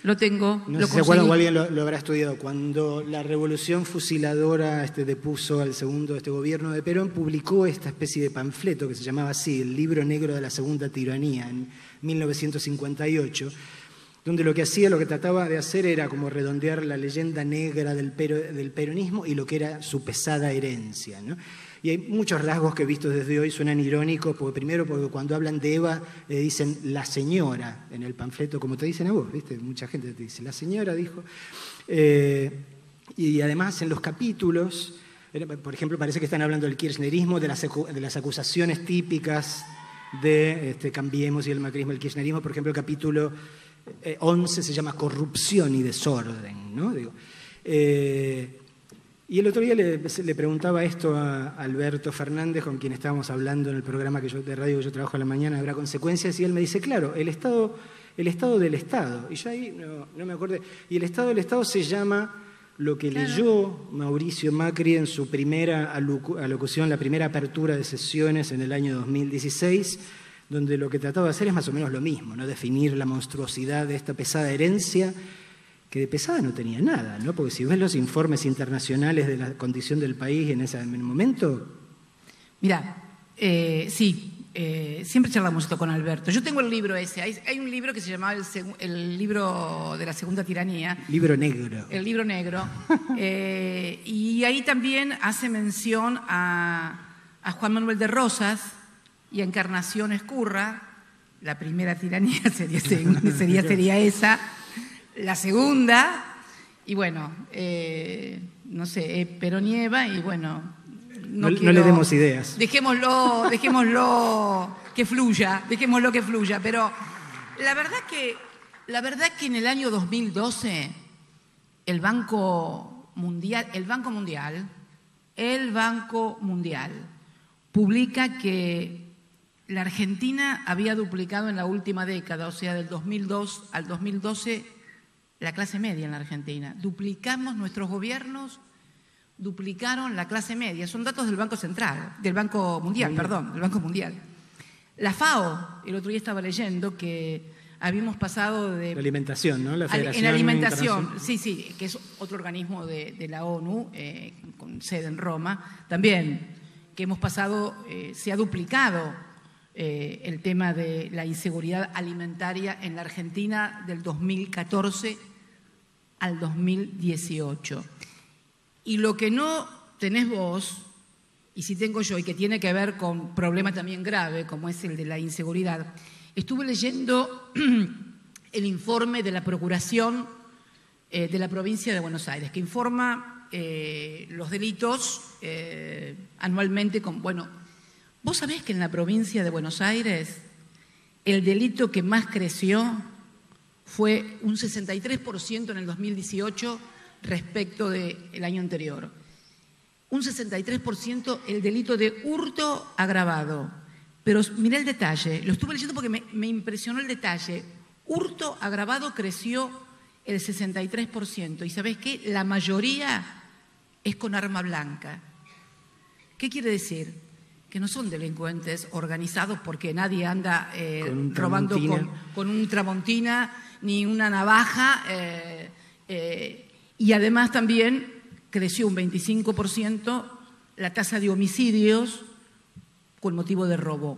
Lo tengo. No sé si se acuerdan o alguien lo habrá estudiado. Cuando la revolución fusiladora depuso al segundo gobierno de Perón, publicó esta especie de panfleto que se llamaba así, el libro negro de la segunda tiranía, en 1958, donde lo que trataba de hacer era como redondear la leyenda negra del peronismo y lo que era su pesada herencia, ¿no? Y hay muchos rasgos que vistos desde hoy suenan irónicos, porque cuando hablan de Eva dicen la señora en el panfleto, como te dicen a vos, ¿viste? Mucha gente te dice, la señora dijo. Y además en los capítulos, por ejemplo, parece que están hablando del kirchnerismo, de las acusaciones típicas de Cambiemos y el macrismo, el kirchnerismo. Por ejemplo, el capítulo 11 se llama Corrupción y desorden, ¿no? Y el otro día le preguntaba esto a Alberto Fernández, con quien estábamos hablando en el programa de radio que yo trabajo a la mañana, ¿habrá consecuencias? Y él me dice, claro, el Estado del Estado. Y yo ahí no me acordé. Y el Estado del Estado se llama lo que leyó Mauricio Macri en su primera alocución, la primera apertura de sesiones en el año 2016, donde lo que trataba de hacer es más o menos lo mismo, ¿no? Definir la monstruosidad de esta pesada herencia, que de pesada no tenía nada, ¿no? Porque si ves los informes internacionales de la condición del país en ese momento... Mirá, siempre charlamos esto con Alberto. Yo tengo el libro ese. Hay un libro que se llamaba el libro de la segunda tiranía. Libro negro. El libro negro. Y ahí también hace mención a Juan Manuel de Rosas y a Encarnación Escurra. La primera tiranía sería esa. La segunda, y bueno, no sé, Perón y Eva, y bueno... No le demos ideas. Dejémoslo que fluya, pero la verdad que en el año 2012 el Banco Mundial publica que la Argentina había duplicado en la última década, o sea, del 2002 al 2012, la clase media en la Argentina. Nuestros gobiernos duplicaron la clase media. Son datos del Banco Mundial. La FAO, el otro día estaba leyendo que habíamos pasado de... La alimentación, ¿no? La Federación en alimentación, sí, que es otro organismo de la ONU, con sede en Roma, también, que hemos pasado, se ha duplicado el tema de la inseguridad alimentaria en la Argentina del 2014 al 2018. Y lo que no tenés vos, y sí tengo yo, y que tiene que ver con un problema también grave, como es el de la inseguridad, estuve leyendo el informe de la Procuración de la provincia de Buenos Aires, que informa los delitos anualmente con... Bueno, vos sabés que en la provincia de Buenos Aires el delito que más creció fue un 63% en el 2018 respecto del año anterior. Un 63% el delito de hurto agravado. Pero mirá el detalle, lo estuve leyendo porque me impresionó el detalle. Hurto agravado creció el 63%. ¿Y sabés qué? La mayoría es con arma blanca. ¿Qué quiere decir? Que no son delincuentes organizados porque nadie anda robando con un tramontina ni una navaja. Y además también creció un 25% la tasa de homicidios con motivo de robo.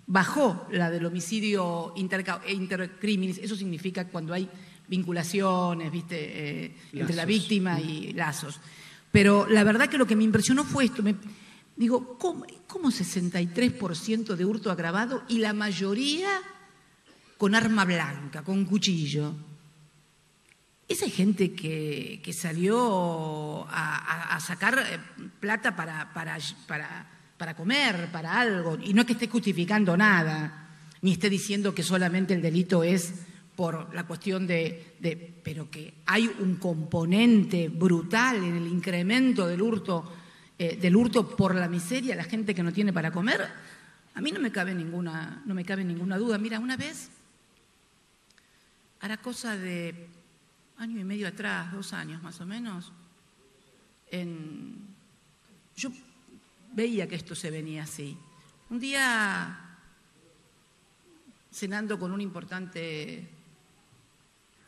Bajó la del homicidio intercriminis. Eso significa cuando hay vinculaciones, ¿viste? Entre la víctima y lazos. Pero la verdad que lo que me impresionó fue esto. Digo, ¿cómo 63% de hurto agravado y la mayoría con arma blanca, con cuchillo? Esa gente que salió a sacar plata para comer, para algo, y no es que esté justificando nada, ni esté diciendo que solamente el delito es por la cuestión pero que hay un componente brutal en el incremento del hurto por la miseria, la gente que no tiene para comer, a mí no me cabe ninguna duda. Mira, una vez hará cosa de año y medio atrás, 2 años más o menos, yo veía que esto se venía así. Un día, cenando con un importante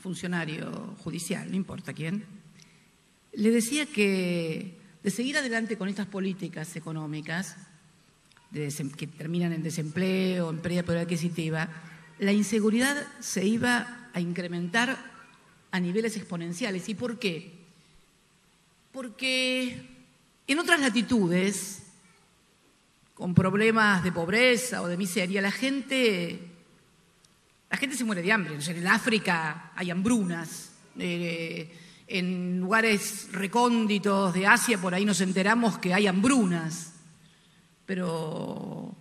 funcionario judicial, no importa quién, le decía que de seguir adelante con estas políticas económicas que terminan en desempleo, en pérdida de poder adquisitiva, la inseguridad se iba a incrementar a niveles exponenciales. ¿Y por qué? Porque en otras latitudes, con problemas de pobreza o de miseria, la gente se muere de hambre. En el África hay hambrunas. En lugares recónditos de Asia, por ahí nos enteramos que hay hambrunas. Pero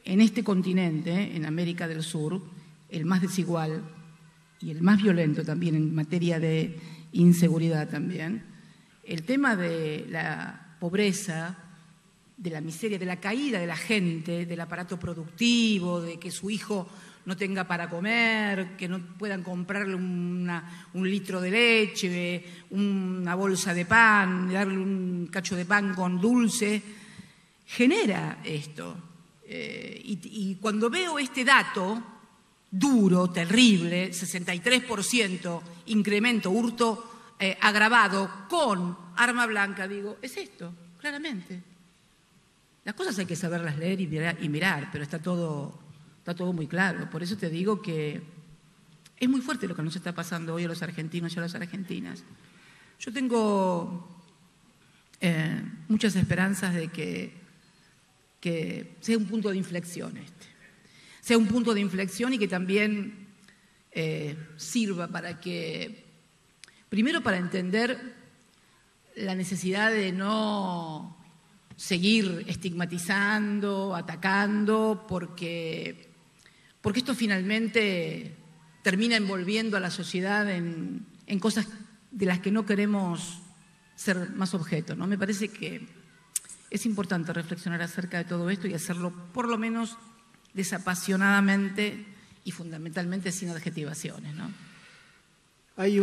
en este continente, en América del Sur, el más desigual y el más violento también en materia de inseguridad también, el tema de la pobreza, de la miseria, de la caída de la gente, del aparato productivo, de que su hijo no tenga para comer, que no puedan comprarle un litro de leche, una bolsa de pan, darle un cacho de pan con dulce, genera esto. Y cuando veo este dato duro, terrible, 63% incremento, hurto agravado con arma blanca, digo, es esto, claramente. Las cosas hay que saberlas leer y mirar, pero está todo muy claro. Por eso te digo que es muy fuerte lo que nos está pasando hoy a los argentinos y a las argentinas. Yo tengo muchas esperanzas de que sea un punto de inflexión sea un punto de inflexión y que también sirva para que, primero para entender la necesidad de no seguir estigmatizando, atacando, porque esto finalmente termina envolviendo a la sociedad en cosas de las que no queremos ser más objeto, ¿no? Me parece que es importante reflexionar acerca de todo esto y hacerlo por lo menos desapasionadamente y fundamentalmente sin adjetivaciones, ¿no? Hay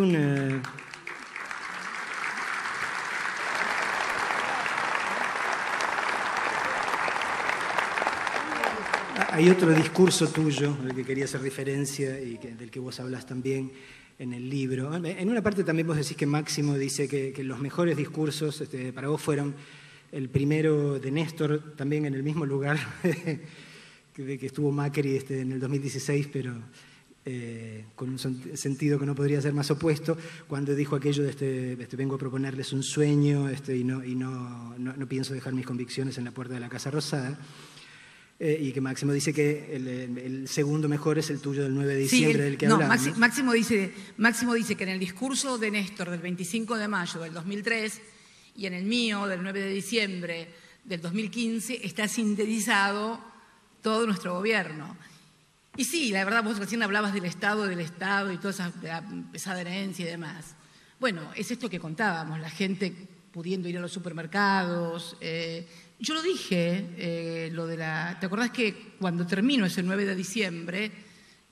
Hay otro discurso tuyo al que quería hacer referencia y del que vos hablas también en el libro. En una parte también vos decís que Máximo dice que los mejores discursos para vos fueron el primero de Néstor, también en el mismo lugar que estuvo Macri en el 2016, pero con un sentido que no podría ser más opuesto, cuando dijo aquello de vengo a proponerles un sueño y no pienso dejar mis convicciones en la puerta de la Casa Rosada. Y que Máximo dice que el segundo mejor es el tuyo del 9 de diciembre, del que hablamos. No, Máximo dice que en el discurso de Néstor del 25 de mayo del 2003 y en el mío del 9 de diciembre del 2015 está sintetizado todo nuestro gobierno. Y sí, la verdad, vos recién hablabas del Estado y toda esa de la pesada herencia y demás. Bueno, es esto que contábamos, la gente pudiendo ir a los supermercados. Yo lo dije, ¿te acordás que cuando termino ese 9 de diciembre,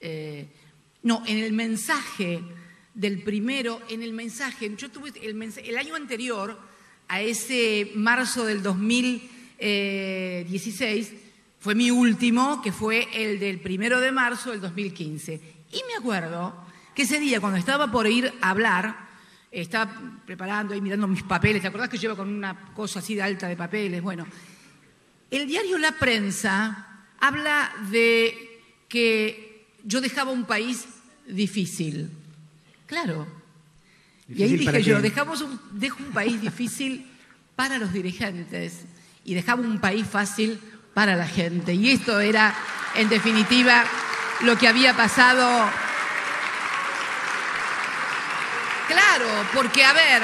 en el mensaje del primero, yo tuve el año anterior a ese marzo del 2016, fue mi último, que fue el del 1 de marzo del 2015. Y me acuerdo que ese día, cuando estaba por ir a hablar, estaba preparando y mirando mis papeles. ¿Te acordás que yo iba con una cosa así de alta de papeles? Bueno, el diario La Prensa habla de que yo dejaba un país difícil. Claro. ¿Difícil? Y ahí dije yo, dejo un país difícil para los dirigentes y dejaba un país fácil para la gente. Y esto era, en definitiva, lo que había pasado. Claro, porque, a ver,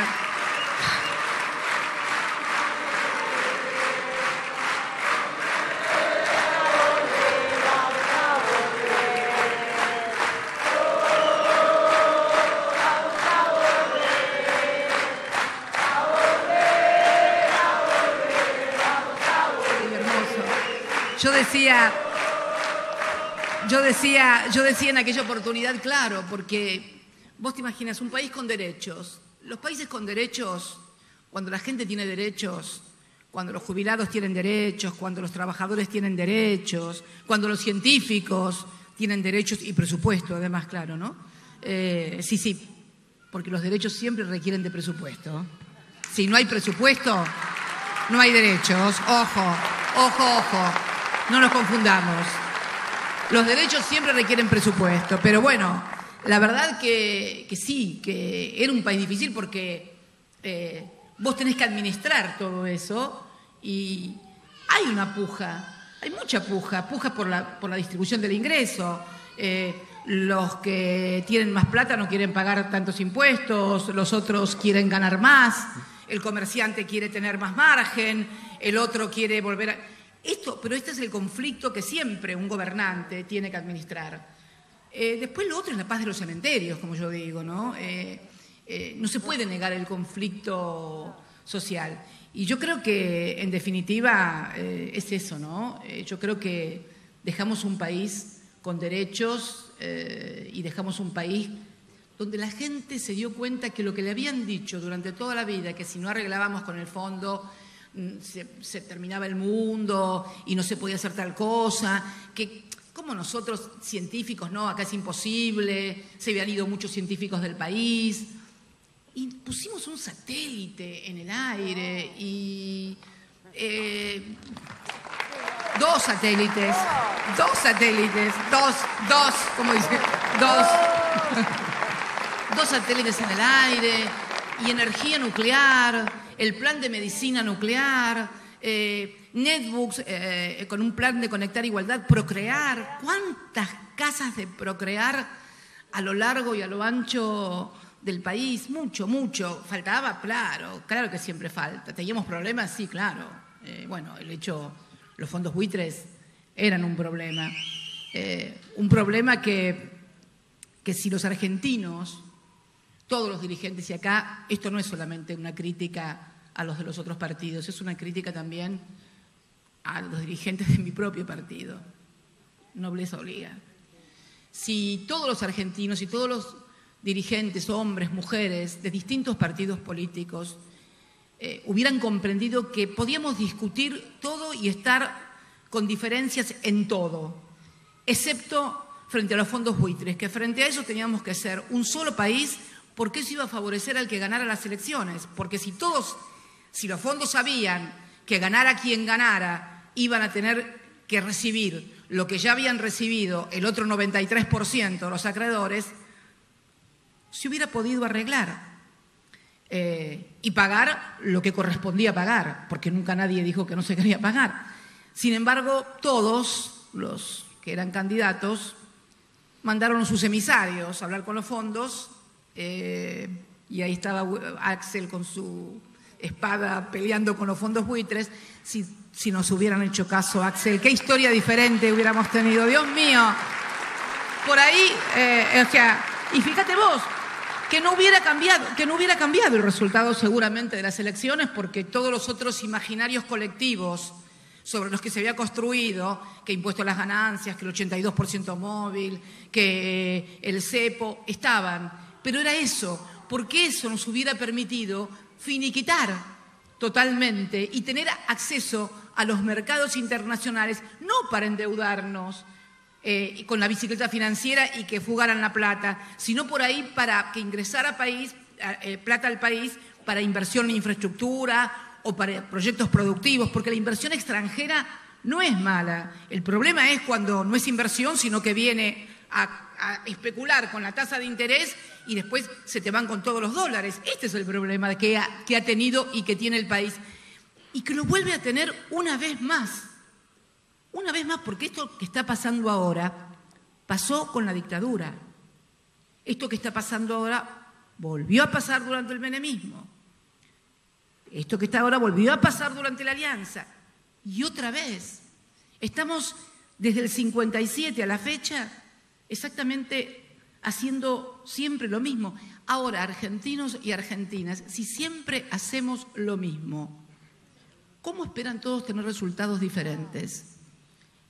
yo decía en aquella oportunidad, claro, porque vos te imaginas un país con derechos. Los países con derechos, cuando la gente tiene derechos, cuando los jubilados tienen derechos, cuando los trabajadores tienen derechos, cuando los científicos tienen derechos y presupuesto, además, claro, ¿no? Sí, porque los derechos siempre requieren de presupuesto. Si no hay presupuesto, no hay derechos. Ojo, no nos confundamos. Los derechos siempre requieren presupuesto, pero bueno, la verdad que sí, que era un país difícil porque vos tenés que administrar todo eso y hay una puja, hay mucha puja por la distribución del ingreso. Los que tienen más plata no quieren pagar tantos impuestos, los otros quieren ganar más, el comerciante quiere tener más margen, el otro quiere volver a... Pero este es el conflicto que siempre un gobernante tiene que administrar. Después lo otro es la paz de los cementerios, como yo digo, ¿no? No se puede negar el conflicto social. Y yo creo que, en definitiva, es eso, ¿no? Yo creo que dejamos un país con derechos y dejamos un país donde la gente se dio cuenta que lo que le habían dicho durante toda la vida, que si no arreglábamos con el fondo se terminaba el mundo y no se podía hacer tal cosa, que como nosotros científicos, no, acá es imposible, se habían ido muchos científicos del país y pusimos un satélite en el aire y dos satélites, ¿cómo dice? Dos satélites en el aire y energía nuclear, el plan de medicina nuclear, netbooks con un plan de conectar igualdad, procrear. ¿Cuántas casas de procrear a lo largo y a lo ancho del país? Mucho. Faltaba, claro que siempre falta. ¿Teníamos problemas? Sí, claro. Bueno, los fondos buitres eran un problema. Un problema que si los argentinos, todos los dirigentes, y acá esto no es solamente una crítica a los de los otros partidos, es una crítica también a los dirigentes de mi propio partido. Nobleza obliga. Si todos los argentinos y todos los dirigentes, hombres, mujeres, de distintos partidos políticos, hubieran comprendido que podíamos discutir todo y estar con diferencias en todo, excepto frente a los fondos buitres, que frente a eso teníamos que ser un solo país, porque eso iba a favorecer al que ganara las elecciones, porque si los fondos sabían que ganara quien ganara, iban a tener que recibir lo que ya habían recibido el otro 93% de los acreedores, se hubiera podido arreglar y pagar lo que correspondía pagar, porque nunca nadie dijo que no se quería pagar. Sin embargo, todos los que eran candidatos mandaron a sus emisarios a hablar con los fondos y ahí estaba Axel con su espada peleando con los fondos buitres. Si nos hubieran hecho caso, Axel, qué historia diferente hubiéramos tenido, Dios mío. Por ahí, y fíjate vos, que no hubiera cambiado el resultado seguramente de las elecciones, porque todos los otros imaginarios colectivos sobre los que se había construido, que impuesto a las ganancias, que el 82% móvil, que el cepo, estaban. Pero era eso, porque eso nos hubiera permitido finiquitar totalmente y tener acceso a los mercados internacionales, no para endeudarnos con la bicicleta financiera y que fugaran la plata, sino por ahí para que ingresara plata al país para inversión en infraestructura o para proyectos productivos, porque la inversión extranjera no es mala. El problema es cuando no es inversión, sino que viene a especular con la tasa de interés y después se te van con todos los dólares. Este es el problema que ha tenido y que tiene el país. Y que lo vuelve a tener una vez más. Una vez más, porque esto que está pasando ahora pasó con la dictadura. Esto que está pasando ahora volvió a pasar durante el menemismo. Esto que está ahora volvió a pasar durante la Alianza. Y otra vez, estamos desde el 57 a la fecha exactamente haciendo siempre lo mismo. Ahora, argentinos y argentinas, si siempre hacemos lo mismo, ¿cómo esperan todos tener resultados diferentes?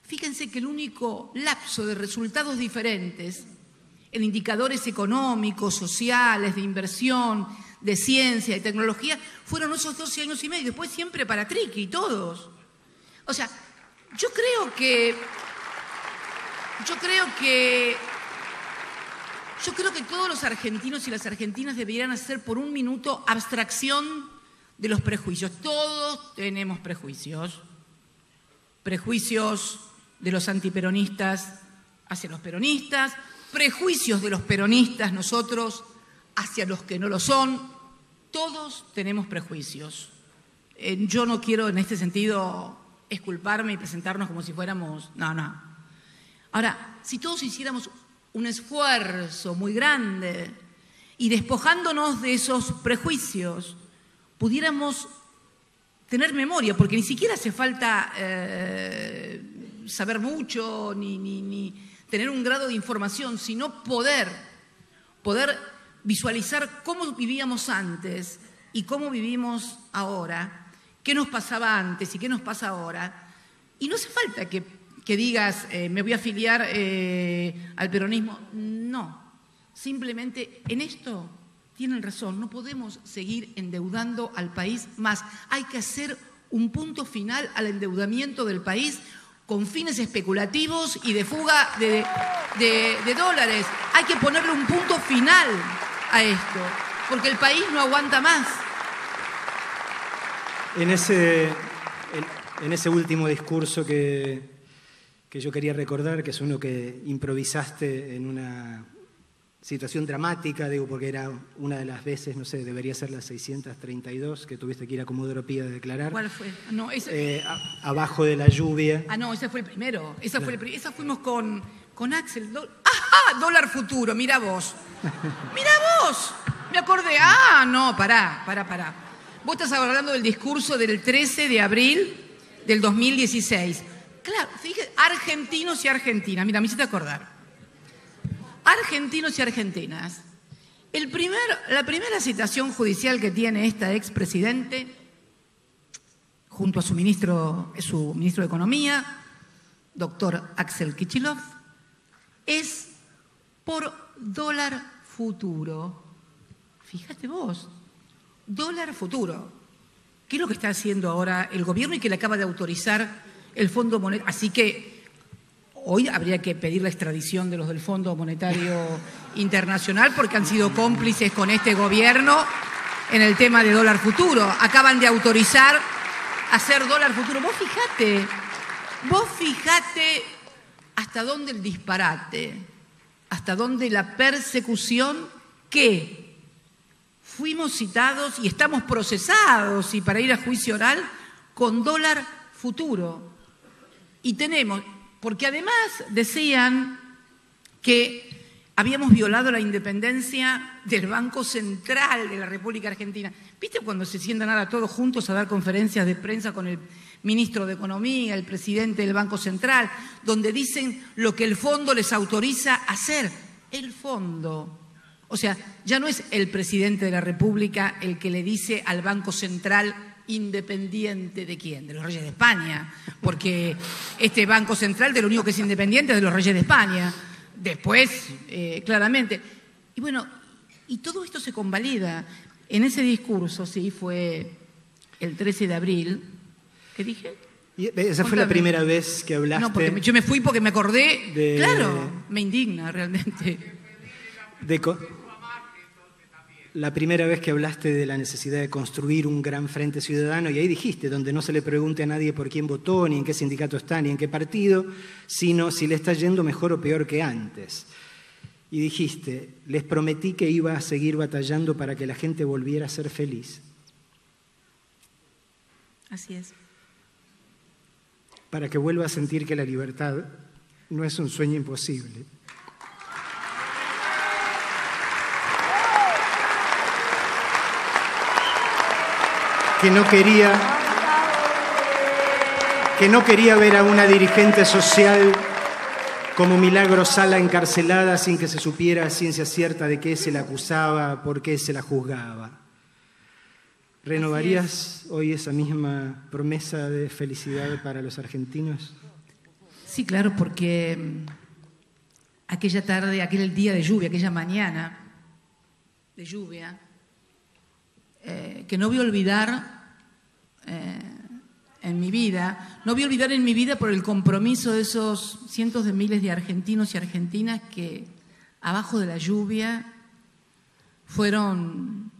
fíjense que el único lapso de resultados diferentes en indicadores económicos, sociales, de inversión, de ciencia, de tecnología, fueron esos 12 años y medio. Después siempre para Triqui, todos. O sea, yo creo que todos los argentinos y las argentinas deberían hacer por un minuto abstracción de los prejuicios. Todos tenemos prejuicios. Prejuicios de los antiperonistas hacia los peronistas, prejuicios de los peronistas nosotros hacia los que no lo son. Todos tenemos prejuicios. Yo no quiero en este sentido exculparme y presentarnos como si fuéramos... No. Ahora, si todos hiciéramos un esfuerzo muy grande y despojándonos de esos prejuicios, pudiéramos tener memoria, porque ni siquiera hace falta saber mucho ni tener un grado de información, sino poder visualizar cómo vivíamos antes y cómo vivimos ahora, qué nos pasaba antes y qué nos pasa ahora. Y no hace falta que digas, me voy a afiliar al peronismo. No, simplemente en esto tienen razón, no podemos seguir endeudando al país más. Hay que hacer un punto final al endeudamiento del país con fines especulativos y de fuga de dólares. Hay que ponerle un punto final a esto, porque el país no aguanta más. En ese último discurso que yo quería recordar, que es uno que improvisaste en una situación dramática, digo, porque era una de las veces, no sé, debería ser la 632, que tuviste que ir a Comodoro Pi a declarar. ¿Cuál fue? No, abajo de la lluvia. No, ese fue el primero. Esa fuimos con Axel. ¡Ajá! Dólar futuro, mira vos. ¡Mira vos! Me acordé. No, pará. Vos estás hablando del discurso del 13 de abril del 2016. Claro, fíjate, argentinos y argentinas. Mira, me hiciste acordar. Argentinos y argentinas. La primera citación judicial que tiene esta expresidente, junto a su ministro de Economía, doctor Axel Kicillof, es por dólar futuro. Fíjate vos, dólar futuro. ¿Qué es lo que está haciendo ahora el gobierno y que le acaba de autorizar el Fondo Monetario? Así que hoy habría que pedir la extradición de los del Fondo Monetario Internacional porque han sido cómplices con este gobierno en el tema de dólar futuro. Acaban de autorizar hacer dólar futuro. Vos fijate hasta dónde el disparate, hasta dónde la persecución, que fuimos citados y estamos procesados y para ir a juicio oral con dólar futuro. Y tenemos... Porque además decían que habíamos violado la independencia del Banco Central de la República Argentina. ¿Viste cuando se sientan ahora todos juntos a dar conferencias de prensa con el ministro de Economía, el presidente del Banco Central, donde dicen lo que el fondo les autoriza a hacer? El fondo. O sea, ya no es el presidente de la República el que le dice al Banco Central independiente de quién, de los Reyes de España, porque este Banco Central de lo único que es independiente es de los Reyes de España. Después, claramente. Y bueno, y todo esto se convalida. En ese discurso, sí, fue el 13 de abril, ¿qué dije? ¿Y esa fue la primera vez que hablaste? No, porque yo me fui porque me acordé, claro, me indigna realmente. La primera vez que hablaste de la necesidad de construir un gran frente ciudadano, y ahí dijiste, donde no se le pregunte a nadie por quién votó, ni en qué sindicato está, ni en qué partido, sino si le está yendo mejor o peor que antes. Y dijiste, les prometí que iba a seguir batallando para que la gente volviera a ser feliz. Así es. Para que vuelva a sentir que la libertad no es un sueño imposible. Que no quería ver a una dirigente social como Milagro Sala encarcelada sin que se supiera a ciencia cierta de qué se la acusaba, por qué se la juzgaba. ¿Renovarías hoy esa misma promesa de felicidad para los argentinos? Sí, claro, porque aquella tarde, aquel día de lluvia, aquella mañana de lluvia, que no voy a olvidar en mi vida, no voy a olvidar en mi vida por el compromiso de esos cientos de miles de argentinos y argentinas que abajo de la lluvia fueron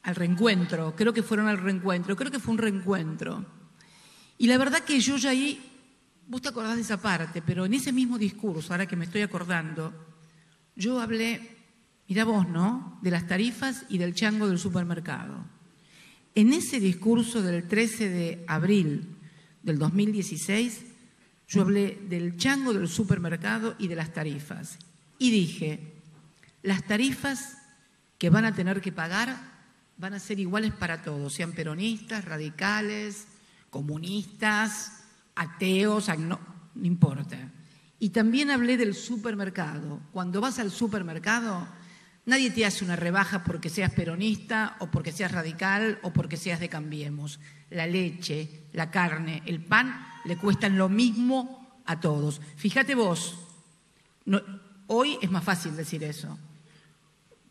al reencuentro, creo que fueron al reencuentro, creo que fue un reencuentro. Y la verdad que yo ya ahí, vos te acordás de esa parte, pero en ese mismo discurso, ahora que me estoy acordando, yo hablé, mirá vos, ¿no?, de las tarifas y del chango del supermercado. En ese discurso del 13 de abril del 2016, yo hablé del chango del supermercado y de las tarifas. Y dije, las tarifas que van a tener que pagar van a ser iguales para todos, sean peronistas, radicales, comunistas, ateos, no importa. Y también hablé del supermercado. Cuando vas al supermercado, nadie te hace una rebaja porque seas peronista o porque seas radical o porque seas de Cambiemos. La leche, la carne, el pan le cuestan lo mismo a todos. Fíjate vos, hoy es más fácil decir eso.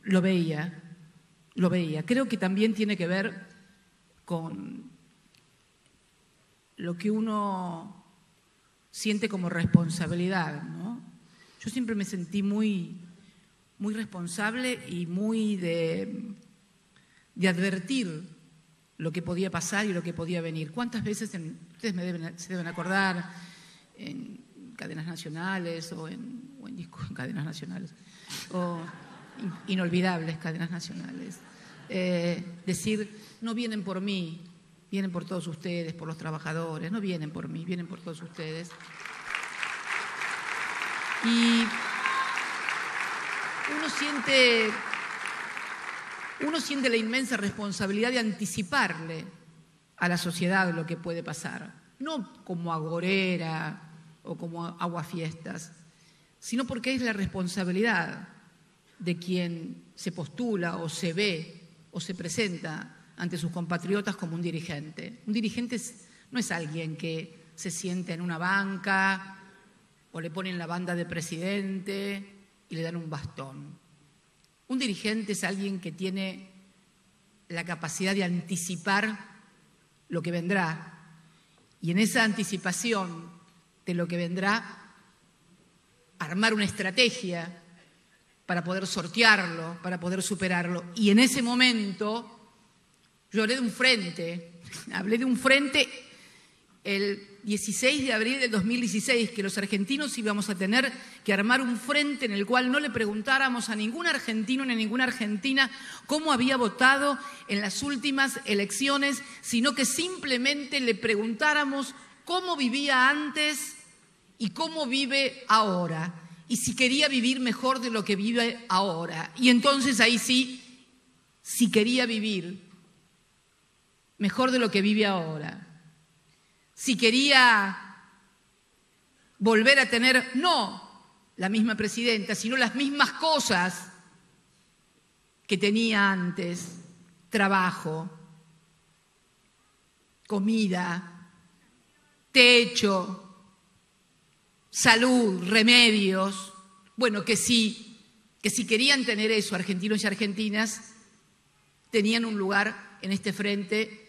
Lo veía. Creo que también tiene que ver con lo que uno siente como responsabilidad, ¿no? Yo siempre me sentí muy responsable y muy de advertir lo que podía pasar y lo que podía venir. ¿Cuántas veces, ustedes se deben acordar, en cadenas nacionales o en cadenas nacionales, o inolvidables cadenas nacionales, decir, no vienen por mí, vienen por todos ustedes, por los trabajadores, no vienen por mí, vienen por todos ustedes. Y uno siente la inmensa responsabilidad de anticiparle a la sociedad lo que puede pasar, no como agorera o como aguafiestas, sino porque es la responsabilidad de quien se postula o se ve o se presenta ante sus compatriotas como un dirigente. Un dirigente no es alguien que se sienta en una banca o le ponen la banda de presidente y le dan un bastón. Un dirigente es alguien que tiene la capacidad de anticipar lo que vendrá y en esa anticipación de lo que vendrá armar una estrategia para poder sortearlo, para poder superarlo. Y en ese momento yo hablé de un frente el 16 de abril del 2016, que los argentinos íbamos a tener que armar un frente en el cual no le preguntáramos a ningún argentino ni a ninguna argentina cómo había votado en las últimas elecciones, sino que simplemente le preguntáramos cómo vivía antes y cómo vive ahora, y si quería vivir mejor de lo que vive ahora. Y entonces ahí sí, si quería vivir mejor de lo que vive ahora, si quería volver a tener, no la misma presidenta, sino las mismas cosas que tenía antes: trabajo, comida, techo, salud, remedios. Bueno, que si querían tener eso, argentinos y argentinas, tenían un lugar en este frente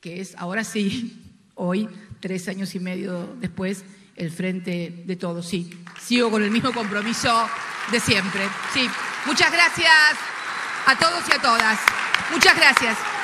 que es, ahora sí, hoy, 3 años y medio después, el Frente de Todos. Sí, sigo con el mismo compromiso de siempre. Sí, muchas gracias a todos y a todas. Muchas gracias.